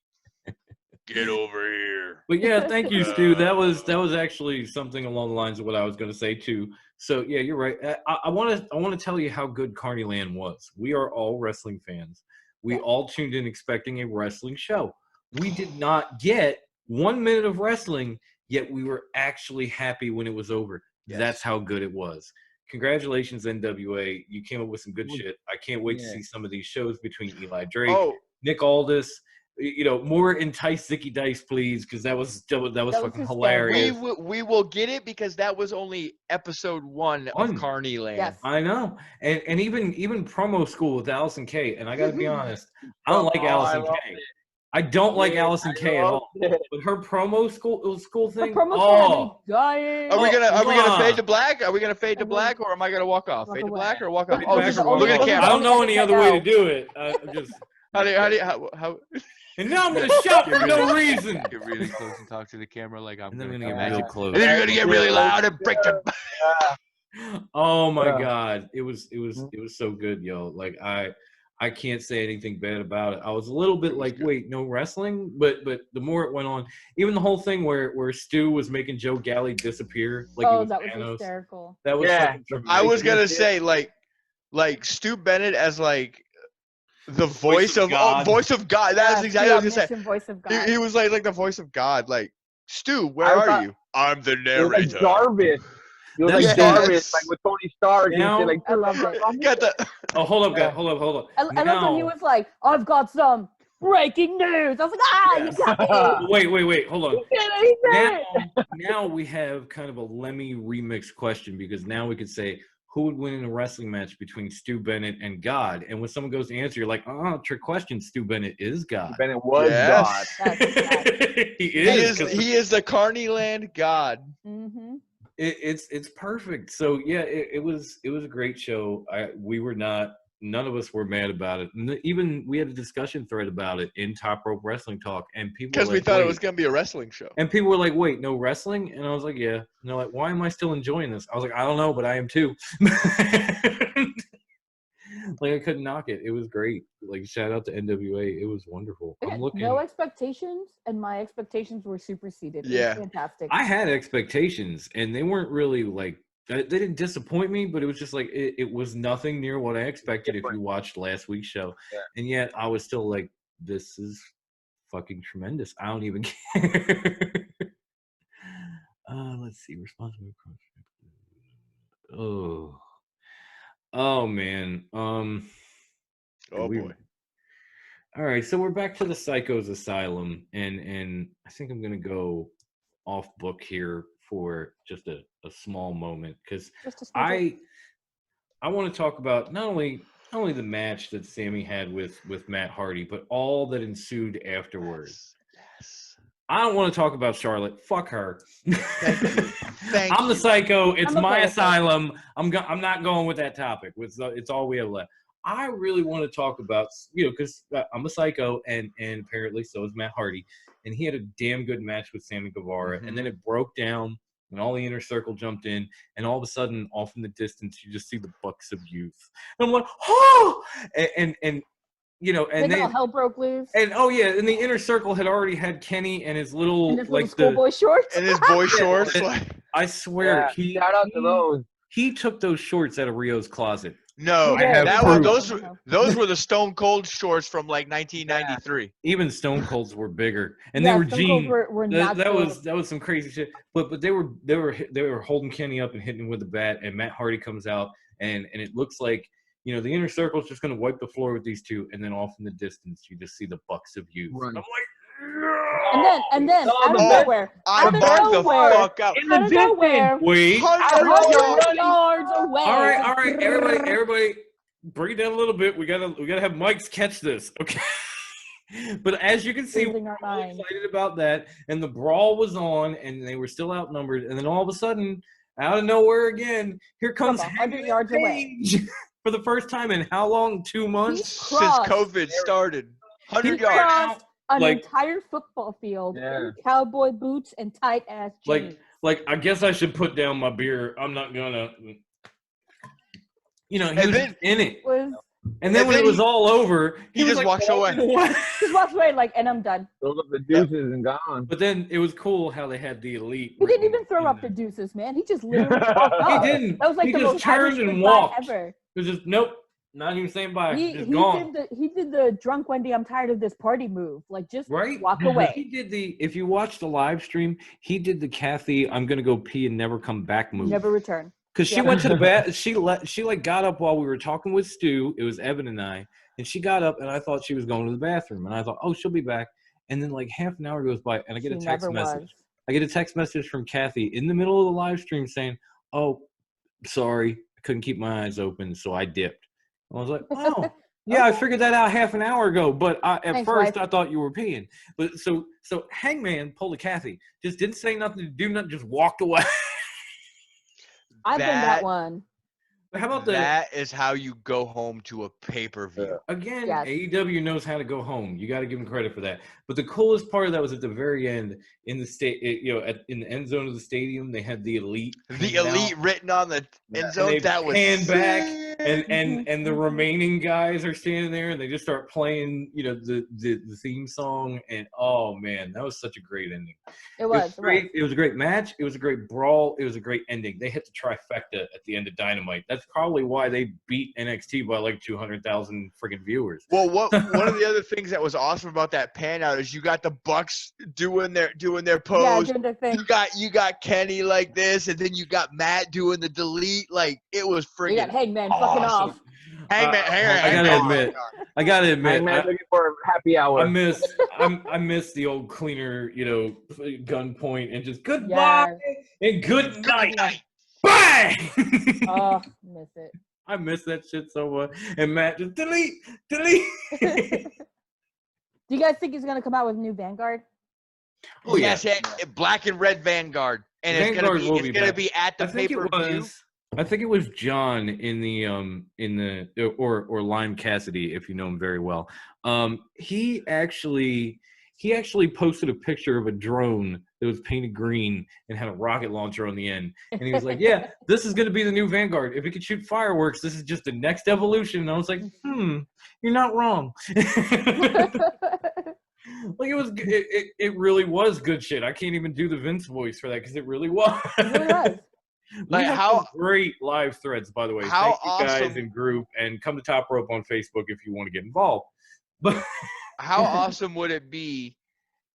Get over here. But yeah, thank you, Stu. That was actually something along the lines of what I was going to say too. So yeah, you're right. I want to tell you how good Carney Land was. We are all wrestling fans. We all tuned in expecting a wrestling show. We did not get 1 minute of wrestling, yet we were actually happy when it was over. Yes. That's how good it was. congratulations, NWA. You came up with some good shit. I can't wait to Yeah. see some of these shows between Eli Drake, Oh, Nick Aldis. You know, more Entice Zicky Dice, please, because that was fucking hysterical. hilarious. we will get it because that was only episode 1 of Carney Land. Yes. I know, and even promo school with Allison K. And I got to be honest, I don't like Oh, Allison I loved K. it. I don't like Yeah, Allison I K at all. loved it. But her promo school Her thing. promo had me dying. Are we gonna Mwah. fade to black? Are we gonna fade to black, or am I gonna walk off? Walk Fade to away. black or walk off? Fade Oh, back just or walk look at the off. camera. I don't know any other way to No. do it. I'm just. How do you how? And now I'm gonna shout for no reason. Get really close and talk to the camera like I'm And then gonna we're come gonna at get you. real close. And then you're gonna get really loud and break the. Oh my Yeah. God, it was so good, yo. Like I can't say anything bad about it. I was a little bit like, wait, no wrestling, but the more it went on, even the whole thing where Stu was making Joe Galley disappear, like it was that was Thanos. hysterical. That was Yeah. fucking tremendous. I was gonna say like Stu Bennett as like the voice of God. voice of God. That's exactly what I was gonna say. Omniscient voice of God. He was like the voice of God. Like Stu, where I are thought- you? I'm the It was narrator. like Jarvis. It was That's like yes. Jarvis, like with Tony Stark. Now- and shit, like, I loved it. Got the. Oh, hold up, Yeah. guys. Hold up. I love when he was like, I've got some breaking news. I was like, Yes. you got me. Wait, hold on. He did it. Now we have kind of a Lemmy remix question, because now we could say, who would win in a wrestling match between Stu Bennett and God? And when someone goes to answer, you're like, trick question. Stu Bennett is God. Bennett was Yes. God. He He is. is he is the Carney Land God. Mm-hmm. It's perfect. So yeah, it was a great show. None of us were mad about it. Even we had a discussion thread about it in Top Rope Wrestling Talk, and people Because were we like, thought it "Wait." was gonna be a wrestling show. And people were like, wait, no wrestling? And I was like, yeah. And they're like, why am I still enjoying this? I was like, I don't know, but I am too. Like, I couldn't knock it. It was great. Like, shout out to NWA. It was wonderful. I'm looking. No expectations, and my expectations were superseded. It was Yeah. fantastic. I had expectations, and they weren't really like, they didn't disappoint me, but it was just like, it was nothing near what I expected if you watched last week's show. Yeah. And yet I was still like, this is fucking tremendous. I don't even care. Let's see. Responsible. Oh man. Oh we- boy. All right, so we're back to the Psychos Asylum, and I think I'm gonna go off book here for just a small moment, because Just a smidget. I want to talk about not only the match that Sammy had with Matt Hardy, but all that ensued afterwards. Yes. I don't want to talk about Charlotte. Fuck her. Thank you. Thank I'm the you. psycho. It's I'm okay my with that. asylum. I'm not going with that topic. It's all we have left. I really want to talk about, because I'm a psycho, and apparently so is Matt Hardy, and he had a damn good match with Sammy Guevara, and then it broke down, and all the inner circle jumped in, and all of a sudden, off in the distance, you just see the Bucks of Youth, and I'm like, oh, and Then then all hell broke loose. and oh yeah, and the inner circle had already had Kenny and his little And his like little schoolboy shorts. And his boy shorts. And- Like, I swear Yeah, shout out to those. he took those shorts out of Rio's closet. no, I have that proof. those were the Stone Cold shorts from like 1993. Even Stone Cold's were bigger, and Yeah, they were Stone Cold jean. were not That so- was some crazy shit. But they were holding Kenny up and hitting him with the bat, and Matt Hardy comes out, and it looks like the inner circle's just gonna wipe the floor with these two, and then off in the distance you just see the Bucks of Youth. Right. I'm like, And then Oh, out of the nowhere, I out of barked the nowhere, fuck out. In the out of distance. nowhere, wait. 100 yards. 100 yards away. All right, everybody, break it down a little bit. We gotta have Mike's catch this, okay? But as you can see, Losing our we're all minds. excited about that, and the brawl was on, and they were still outnumbered, and then all of a sudden, out of nowhere again, here comes From 100 Hangman yards away. Page for the first time in how long? 2 months? Since crossed. COVID started. 100 He yards. crossed an Like- entire football field Yeah. in cowboy boots and tight ass jeans. Like I guess I should put down my beer. I'm not gonna. He And was then- in it, Was and then and when then it was he- all over, he just was walks walking away. just walks away like, and I'm done. Those are the deuces and gone. But then it was cool how they had the elite. He didn't even written throw in up there. the deuces, man. He just literally walked off. He didn't. That was like He the just most turned Irish and goodbye walked. ever. It was just nope, not even saying bye. He Just gone. did the drunk Wendy, I'm tired of this party move. Like just Right? walk He away. did if you watch the live stream, he did the Kathy, I'm gonna go pee and never come back move. Never return. Because she went to the bath. She like got up while we were talking with Stu. It was Evan and I, and she got up, and I thought she was going to the bathroom, and I thought, oh, she'll be back. And then like half an hour goes by, and I get a text message. I get a text message from Kathy in the middle of the live stream saying, "Oh, sorry, I couldn't keep my eyes open, so I dipped." I was like, "Oh, yeah, I figured that out half an hour ago, but at first I thought you were peeing." But so Hangman pulled a Kathy, just didn't say nothing, do nothing, just walked away. I've been that one. How about that is how you go home to a pay-per-view. Again, AEW knows how to go home. You got to give them credit for that. But the coolest part of that was at the very end, in the in the end zone of the stadium, they had the Elite. The Elite written on the end zone. That was hand back, and the remaining guys are standing there, and they just start playing, the theme song. And oh man, that was such a great ending. It was great. It was a great match. It was a great brawl. It was a great ending. They hit the trifecta at the end of Dynamite. That's probably why they beat NXT by like 200,000 freaking viewers. Well, one of the other things that was awesome about that pan out is you got the Bucks doing their pose. Yeah, doing their thing. You got Kenny like this, and then you got Matt doing the delete. Like it was freaking. You got Hangman awesome. fucking off. Hangman. I gotta admit. Hangman looking for happy hour. I miss the old cleaner, gunpoint and just goodbye and good night. Bang! Oh, miss it. I miss that shit so much. And Matt just delete. Do you guys think he's gonna come out with a new Vanguard? Oh yes, black and red Vanguard, and it's gonna be at the pay-per-view. I think it was John in the or Lime Cassidy, if you know him very well. He actually posted a picture of a drone that was painted green and had a rocket launcher on the end. And he was like, yeah, this is going to be the new Vanguard. If it could shoot fireworks, this is just the next evolution. And I was like, you're not wrong. Like it really was good shit. I can't even do the Vince voice for that because it really was. It really was. Like how great live threads, by the way. Thank you guys in group, and come to Top Rope on Facebook if you want to get involved. But how awesome would it be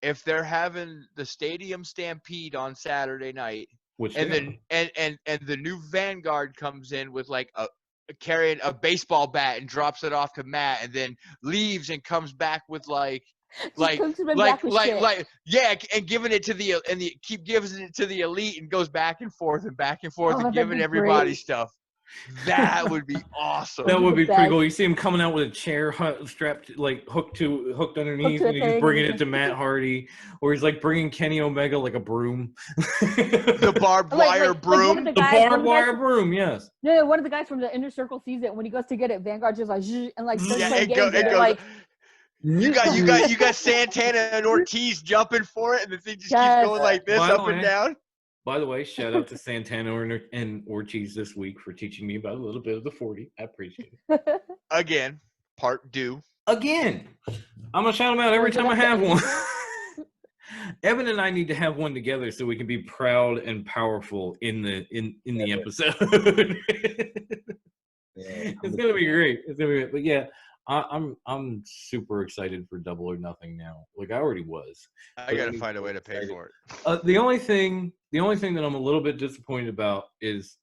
if they're having the Stadium Stampede on Saturday night, and the new Vanguard comes in with like carrying a baseball bat and drops it off to Matt, and then leaves and comes back with and giving it to keep giving it to the Elite and goes back and forth and giving everybody stuff. That would be awesome. That would be pretty cool. You see him coming out with a chair strapped, like hooked underneath, and he's bringing it to Matt Hardy, or he's like bringing Kenny Omega like a broom. The barbed wire broom. The barbed wire broom. Yes. No, one of the guys from the Inner Circle sees it when he goes to get it. Vanguard just like and like starts playing games. Like you got Santana and Ortiz jumping for it, and the thing just keeps going like this up and down. By the way, shout out to Santana and Ortiz this week for teaching me about a little bit of the 40. I appreciate it. Again, part due. Again, I'm gonna shout them out every time I have one. Evan and I need to have one together so we can be proud and powerful in the episode. It's gonna be great. It's gonna be great. But yeah, I'm super excited for Double or Nothing now. Like I already was. I gotta find a way to pay for it. The only thing that I'm a little bit disappointed about is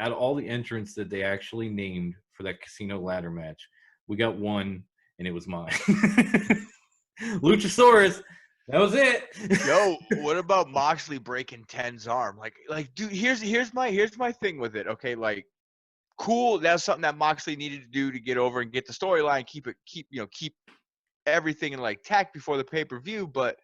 out of all the entrants that they actually named for that casino ladder match, we got one, and it was mine. Luchasaurus. That was it. Yo, what about Moxley breaking Ten's arm? Like, dude, here's my thing with it. Okay, like, cool. That's something that Moxley needed to do to get over and get the storyline, keep everything in like tact before the pay-per-view. But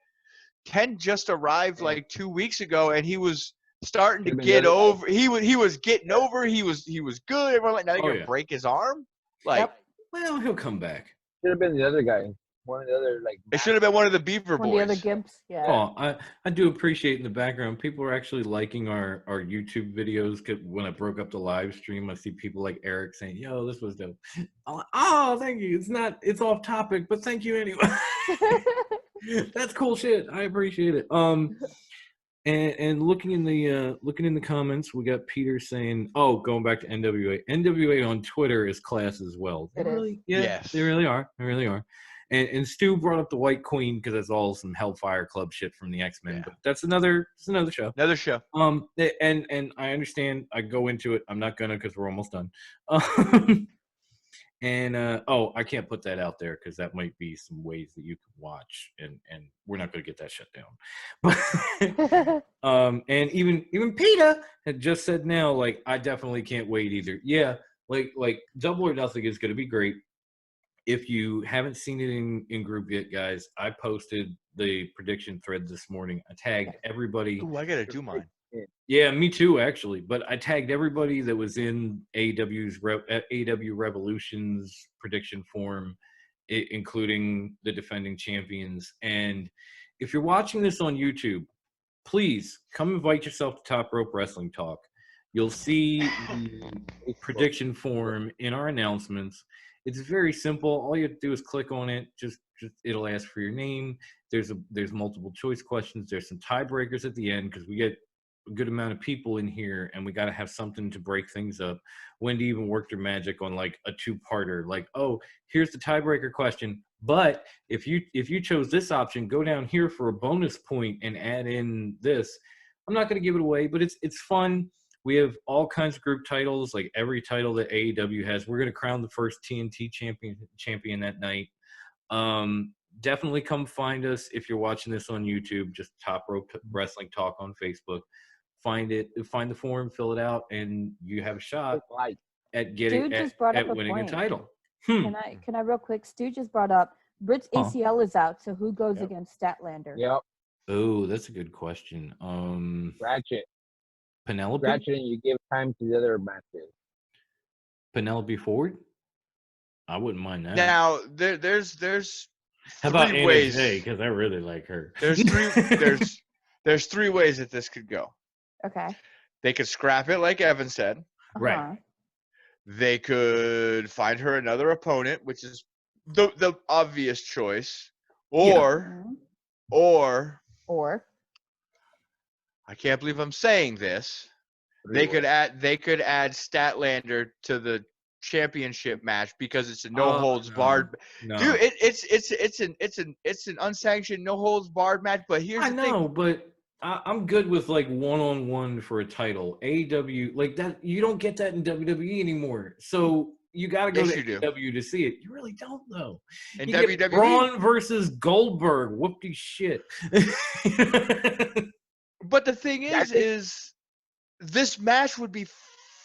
Ten just arrived like 2 weeks ago, and he was starting to get over. He was getting over. He was good. Everyone like, now you're gonna break his arm. Like, well, he'll come back. Should have been the other guy. One of the other It should have been one of the Beaver Boys. One of the other Gimps. Yeah. Oh, I do appreciate in the background people are actually liking our YouTube videos. Cause when I broke up the live stream, I see people like Eric saying, "Yo, this was dope." I'm like, "Oh, thank you. It's off topic, but thank you anyway." That's cool shit. I appreciate it. And looking in the comments, we got Peter saying, "Oh, going back to NWA. NWA on Twitter is class as well." It is. Yes, they really are. They really are. And Stu brought up the White Queen because that's all some Hellfire Club shit from the X-Men. Yeah. But that's another show. Another show. And I understand. I go into it. I'm not gonna because we're almost done. And I can't put that out there because that might be some ways that you can watch, and we're not going to get that shut down. But and even Peter had just said now, like, I definitely can't wait either. Yeah, like Double or Nothing is going to be great. If you haven't seen it in group yet, guys, I posted the prediction thread this morning. I tagged everybody. Ooh, I gotta do mine. Yeah, me too, actually. But I tagged everybody that was in AEW Revolution's prediction form, including the defending champions. And if you're watching this on YouTube, please come invite yourself to Top Rope Wrestling Talk. You'll see the prediction form in our announcements. It's very simple. All you have to do is click on it. Just it'll ask for your name. There's multiple choice questions. There's some tiebreakers at the end because we get a good amount of people in here and we got to have something to break things up. Wendy even worked her magic on like a two-parter, like, oh, here's the tiebreaker question, but if you chose this option, go down here for a bonus point and add in this. I'm not going to give it away, but it's fun. We have all kinds of group titles, like every title that AEW has. We're going to crown the first TNT champion that night. Definitely come find us if you're watching this on YouTube. Just Top Rope Wrestling Talk on Facebook. Find the form, fill it out, and you have a shot at getting at winning a title. Can I real quick? Stu just brought up Britt's ACL is out, so who goes against Statlander? Yep. Oh, that's a good question. Ratchet. Penelope. Ratchet, and you give time to the other matches. Penelope Ford. I wouldn't mind that. Now there's How about three ways, because I really like her. There's three ways that this could go. Okay. They could scrap it like Evan said. Right. They could find her another opponent, which is the obvious choice. Or I can't believe I'm saying this. They could add Statlander to the championship match because it's a no holds barred. No. Dude, it's an unsanctioned no holds barred match. But here's the thing. But I'm good with like one-on-one for a title. AEW, like that, you don't get that in WWE anymore. So you got to go to AEW to see it. You really don't, though. In you WWE, get Braun versus Goldberg. Whoopty shit. But the thing is this match would be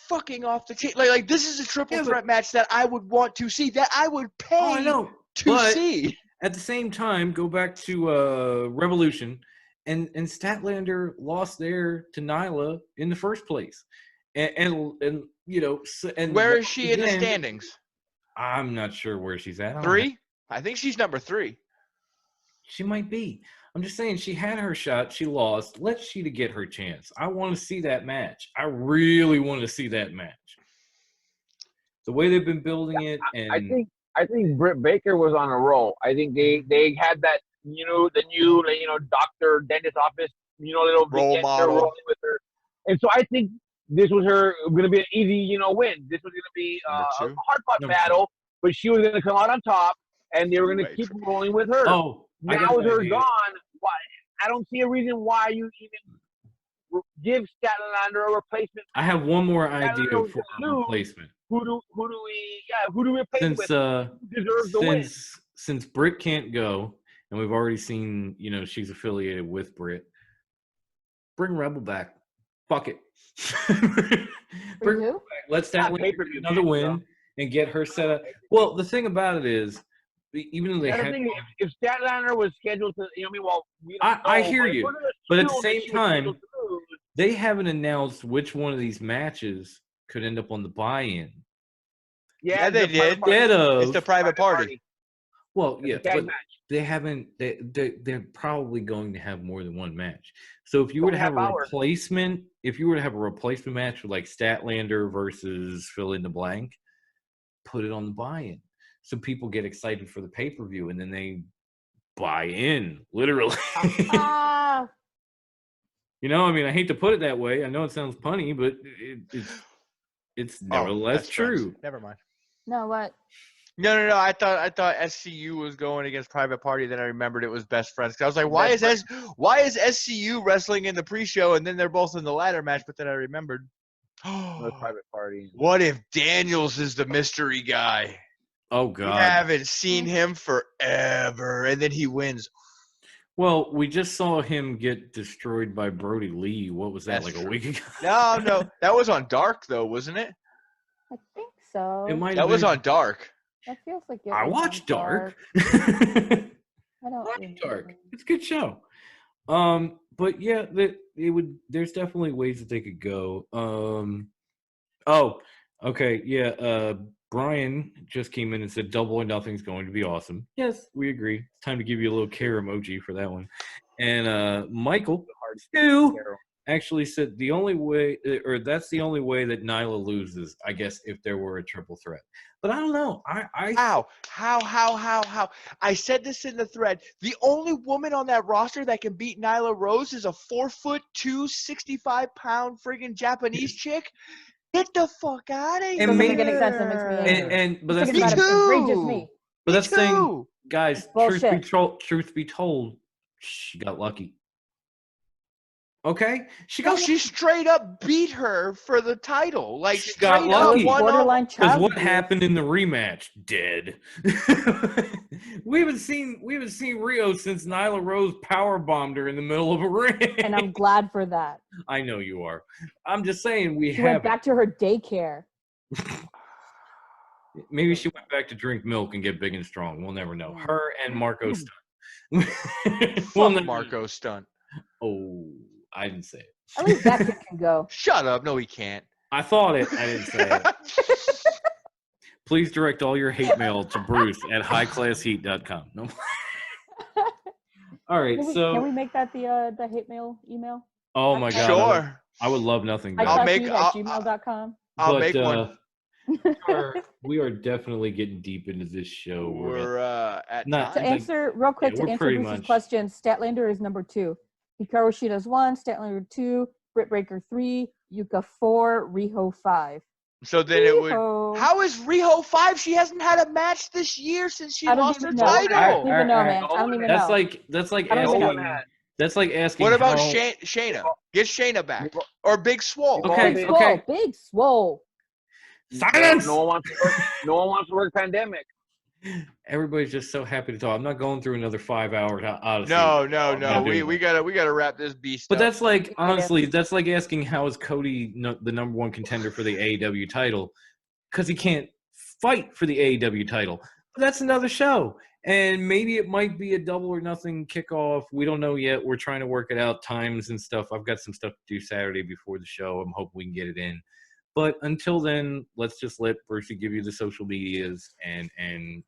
fucking off the chain. Like this is a triple threat match that I would want to see. That I would pay to see. At the same time, go back to Revolution. And Statlander lost there to Nyla in the first place, and you know, and where is she in the standings? I'm not sure where she's at. 3? I think she's number 3. She might be. I'm just saying she had her shot. She lost. Let Sheeta get her chance. I want to see that match. I really want to see that match. The way they've been building it, and I think Britt Baker was on a roll. I think they had that. The new, doctor, dentist office, little role model rolling with her. And so I think this was going to be an easy, win. This was going to be a hard-fought battle, but she was going to come out on top, and they were going to keep rolling with her. Oh, now with her gone, I don't see a reason why you even give Statlander a replacement. I have one more idea for a replacement. Who do we replace with? Who deserves the win? Since Britt can't go, and we've already seen, she's affiliated with Britt. Bring Rebel back. Fuck it. Bring Rebel back. Let Statlander get another win and get her set up. Well, the thing about it is, even though they had... If Statlander was scheduled to, we don't I hear you. But at the same time, they haven't announced which one of these matches could end up on the buy-in. Yeah, they did. It's the private party. Well, yeah, but they haven't. They're probably going to have more than one match. So if you were to have a replacement, match with like Statlander versus fill in the blank, put it on the buy-in, so people get excited for the pay-per-view, and then they buy in, literally. I mean, I hate to put it that way. I know it sounds punny, but it's nevertheless true. Never mind. No, what? No. I thought SCU was going against Private Party. Then I remembered it was Best Friends. 'Cause I was like, why is SCU wrestling in the pre-show and then they're both in the ladder match? But then I remembered. The Private Party. What if Daniels is the mystery guy? Oh We God. haven't seen him forever, and then he wins. Well, we just saw him get destroyed by Brody Lee. What was that, That's like true. a week ago? No, that was on Dark though, wasn't it? I think so. It might That have was been. on Dark. That feels like it. I was on watched Dark. I don't Watch remember. Dark. It's a good show. But yeah, there's definitely ways that they could go. Oh, okay, yeah. Brian just came in and said Double or Nothing's going to be awesome. Yes, we agree. It's time to give you a little care emoji for that one. And Michael, too, actually said the only way, or that's the only way that Nyla loses, I guess, if there were a triple threat. But I don't know. How? I said this in the thread. The only woman on that roster that can beat Nyla Rose is a 4'2", 65-pound friggin' Japanese chick. Get the fuck out of here! And Doesn't make any sense. It makes me angry. but that's Thinking about it enrages me. But that's the thing, guys. It's bullshit. Truth be told, she got lucky. Okay, She straight up beat her for the title. Like she got straight up lucky. Borderline Because child what abuse. happened in the rematch? Dead. we haven't seen Rio since Nyla Rose power bombed her in the middle of a ring. And I'm glad for that. I know you are. I'm just saying She went back to her daycare. Maybe she went back to drink milk and get big and strong. We'll never know. Her and Marco Stunt. Fuck Marco Stunt. Oh, I didn't say it. At least that kid can go. Shut up. No, he can't. I thought it. I didn't say it. Please direct all your hate mail to Bruce at highclassheat.com. No. All right, Can we make that the hate mail email? Oh my God. Sure. I would love nothing better. I'll make- gmail.com. I'll make one. We are definitely getting deep into this show. We're at Not- To time. answer real quick, Yeah, to we're answer pretty Bruce's much- question, Statlander is number 2. Hikaru Shida's 1, Statlander 2, Britt Breaker 3, Yuka 4, Riho 5. So then it would. Riho. How is Riho 5? She hasn't had a match this year since she I don't lost her even know. I don't title. even know, All right. man. I don't even That's know. like I don't even know. asking. That's like asking. What about how- Shayna? Get Shayna back. Or Big Swole. Okay, Big okay. Swole, Big Swole. Silence. No one wants to work. No one wants to work pandemic. Everybody's just so happy to talk. I'm not going through another 5 hours odyssey. No. not doing We gotta wrap this beast But up. that's like, honestly, that's like asking how is Cody the number one contender for the AEW title? Because he can't fight for the AEW title. But that's another show. And maybe it might be a Double or Nothing kickoff. We don't know yet. We're trying to work it out, times and stuff. I've got some stuff to do Saturday before the show. I'm hoping we can get it in. But until then, let's just let Brucey give you the social medias and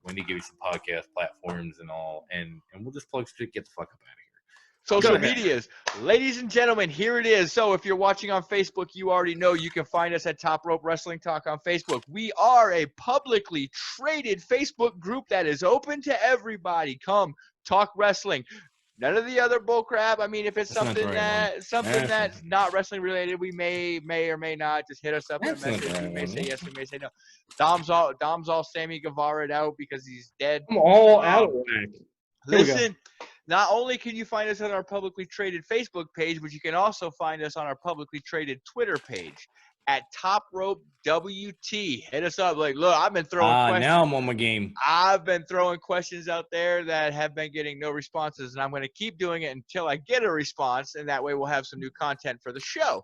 Wendy give you some podcast platforms and all. And we'll just plug shit, get the fuck up out of here. Social Go ahead. medias. Ladies and gentlemen, here it is. So if you're watching on Facebook, you already know you can find us at Top Rope Wrestling Talk on Facebook. We are a publicly traded Facebook group that is open to everybody. Come talk wrestling. None of the other bull crap. I mean, if it's That's not the something right one. that's not wrestling related, we may or may not just hit us up in a That's not the message. We right may one. say yes, we may say no. Dom's all Sammy Guevara out because he's dead. I'm all out of whack. Here we go. Listen, not only can you find us on our publicly traded Facebook page, but you can also find us on our publicly traded Twitter page at Top Rope WT. Hit us up. Like, look, I've been throwing questions. Now I'm on my game. I've been throwing questions out there that have been getting no responses, and I'm going to keep doing it until I get a response, and that way we'll have some new content for the show.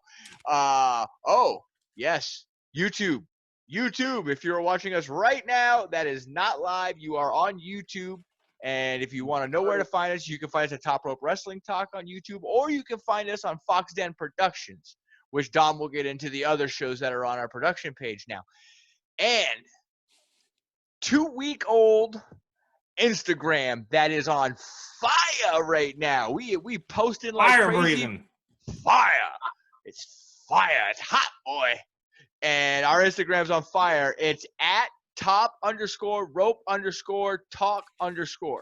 Yes, YouTube. If you're watching us right now, that is not live. You are on YouTube. And if you want to know where to find us, you can find us at Top Rope Wrestling Talk on YouTube, or you can find us on Fox Den Productions, which Dom will get into the other shows that are on our production page now. And 2-week-old Instagram that is on fire right now. We posted like Fire crazy. breathing. Fire. It's fire. It's hot, boy. And our Instagram's on fire. It's at top_rope_talk_.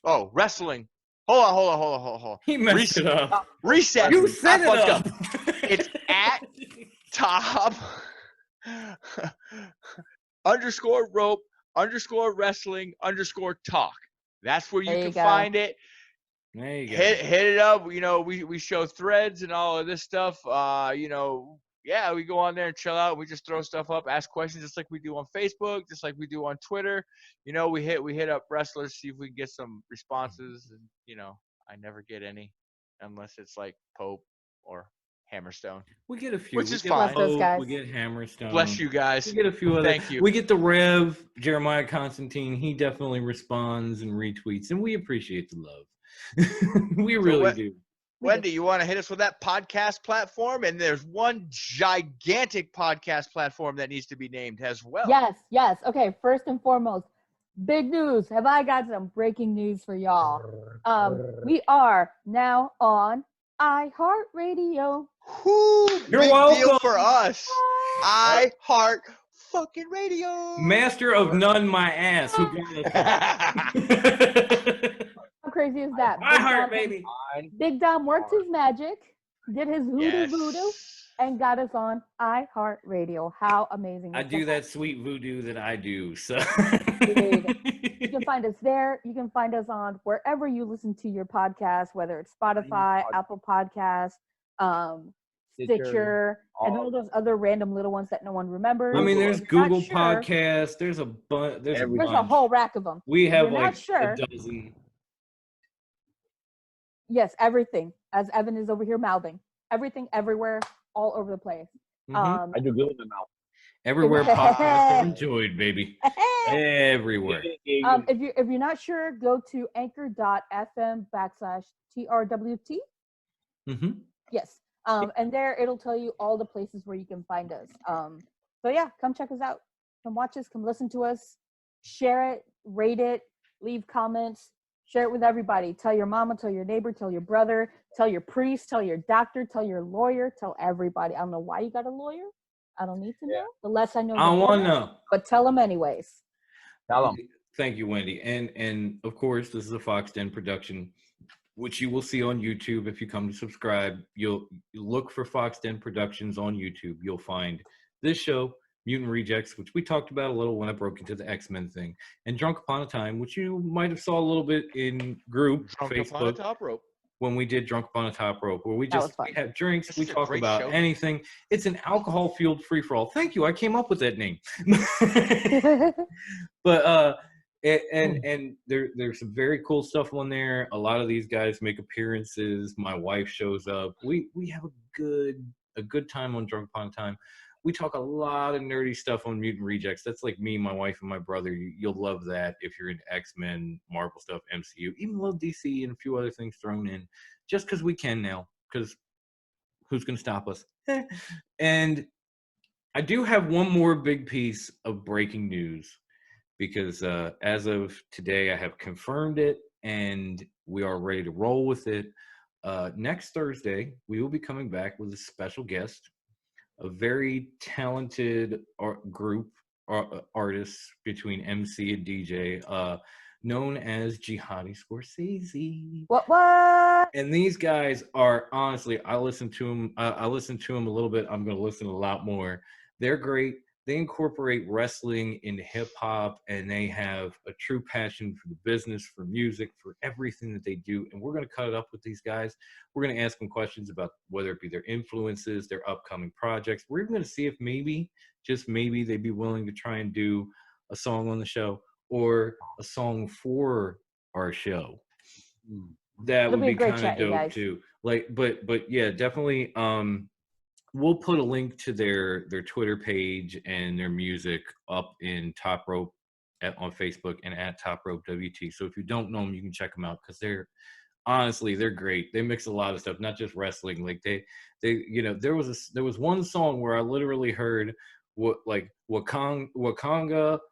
Oh, wrestling. Hold on. He messed it up. Reset. You set I it fucked up. It's at top _rope_ _wrestling_talk. That's where you There you can go. find it. There you go. Hit it up. You know, we show threads and all of this stuff. You know, yeah, we go on there and chill out. We just throw stuff up, ask questions just like we do on Facebook, just like we do on Twitter. You know, we hit up wrestlers, see if we can get some responses, and you know, I never get any unless it's like Pope or Hammerstone. We get a few. Which We is get fine. Bless those Pope, guys. we get Hammerstone. Bless you guys. We get a few other. Thank you. We get the Rev, Jeremiah Constantine. He definitely responds and retweets, and we appreciate the love. We really do. Wendy, you want to hit us with that podcast platform? And there's one gigantic podcast platform that needs to be named as well. Yes. Okay, first and foremost, big news. Have I got some breaking news for y'all? We are now on iHeartRadio. Whoo, You're big welcome. deal for us. I heart fucking radio. Master of none, my ass. Who got us? How crazy is that? My heart, baby. Big Dom worked his magic, did his voodoo, and got us on iHeartRadio. How amazing. I do that sweet voodoo that I do. So Dude, you can find us there. You can find us on wherever you listen to your podcast, whether it's Spotify, Apple Podcasts, Stitcher, and all those other random little ones that no one remembers. I mean, there's If you're not Google sure, Podcasts. There's a bunch. There's a whole rack of them. We If have you're not like sure, a dozen. Yes, everything. As Evan is over here mouthing. Everything, everywhere, all over the place. Mhm. I do good in the mouth. Everywhere podcasts are enjoyed, baby. Everywhere. If you're not sure, go to anchor.fm/TRWT. Mm-hmm. Yes. And there it'll tell you all the places where you can find us. So yeah, come check us out. Come watch us, come listen to us, share it, rate it, leave comments, share it with everybody. Tell your mama, tell your neighbor, tell your brother, tell your priest, tell your doctor, tell your lawyer, tell everybody. I don't know why you got a lawyer. I don't need to know. The less I know, I don't want to know. But tell them anyways. Tell them. Thank you, Wendy. And of course, this is a Fox Den production, which you will see on YouTube. If you come to subscribe, you'll look for Fox Den Productions on YouTube. You'll find this show, Mutant Rejects, which we talked about a little when I broke into the X-Men thing, and Drunk Upon a Time, which you might have saw a little bit in group Drunk Facebook Upon a Top Rope. when we did Drunk Upon a Top Rope, where we have drinks, This we is a talk great about show. anything. It's an alcohol-fueled free-for-all. Thank you. I came up with that name. But and there's some very cool stuff on there. A lot of these guys make appearances. My wife shows up. We have a good time on Drunk Upon a Time. We talk a lot of nerdy stuff on Mutant Rejects. That's like me, my wife, and my brother. You'll love that if you're into X-Men, Marvel stuff, MCU, even love DC and a few other things thrown in, just because we can now, because who's going to stop us? And I do have one more big piece of breaking news, because as of today, I have confirmed it, and we are ready to roll with it. Next Thursday, we will be coming back with a special guest, a very talented group artists between MC and DJ, known as Jihadi Scorsese. What? And these guys are, honestly, I listened to them a little bit. I'm going to listen a lot more. They're great. They incorporate wrestling into hip hop, and they have a true passion for the business, for music, for everything that they do. And we're going to cut it up with these guys. We're going to ask them questions about whether it be their influences, their upcoming projects. We're even going to see if maybe, just maybe, they'd be willing to try and do a song on the show or a song for our show. That It'll would be a be great kind of chat, you dope guys. too. Like, but yeah, definitely. We'll put a link to their Twitter page and their music up in Top Rope on Facebook and at Top Rope WT. So if you don't know them, you can check them out, because they're great. They mix a lot of stuff, not just wrestling. Like they there was one song where I literally heard Wakanga,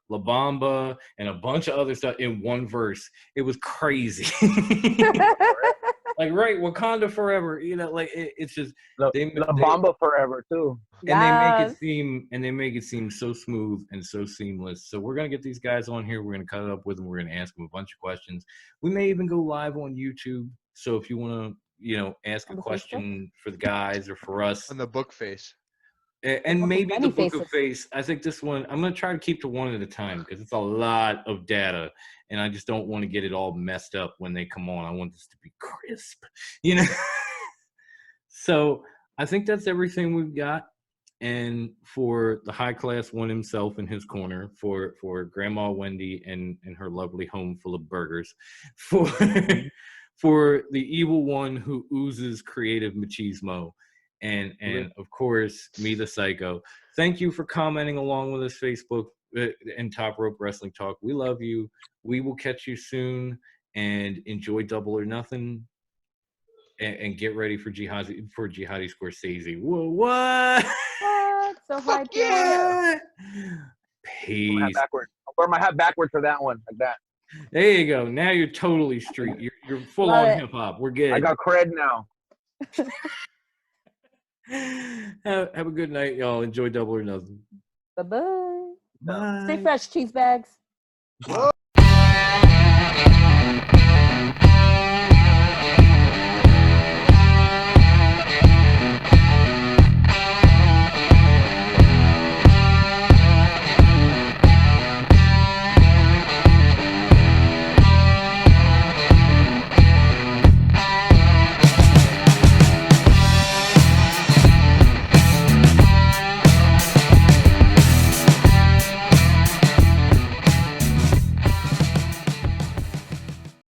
La Bamba, and a bunch of other stuff in one verse. It was crazy. Like, right, Wakanda forever. Like it's just La Bamba forever too. And they make it seem so smooth and so seamless. So we're gonna get these guys on here. We're gonna cut it up with them. We're gonna ask them a bunch of questions. We may even go live on YouTube. So if you want to, ask a question for the guys or for us On the book face. And Book of maybe many the Book of faces. Face. I think this one, I'm going to try to keep to one at a time because it's a lot of data. And I just don't want to get it all messed up when they come on. I want this to be crisp, you know? So I think that's everything we've got. And for the high class one himself in his corner, for Grandma Wendy and her lovely home full of burgers, for for the evil one who oozes creative machismo, and of course me, the psycho. Thank you for commenting along with us, Facebook and Top Rope Wrestling Talk. We love you. We will catch you soon, and enjoy Double or Nothing. And get ready for Jihadi Scorsese. Whoa, what? What? So hyped. Yeah. Peace. I'll wear my hat backwards for that one, like that. There you go. Now you're totally street. You're full Love on it. hip hop. We're good. I got cred now. Have a good night, y'all. Enjoy Double or Nothing. Bye-bye. Bye. Stay fresh, cheese bags. Whoa.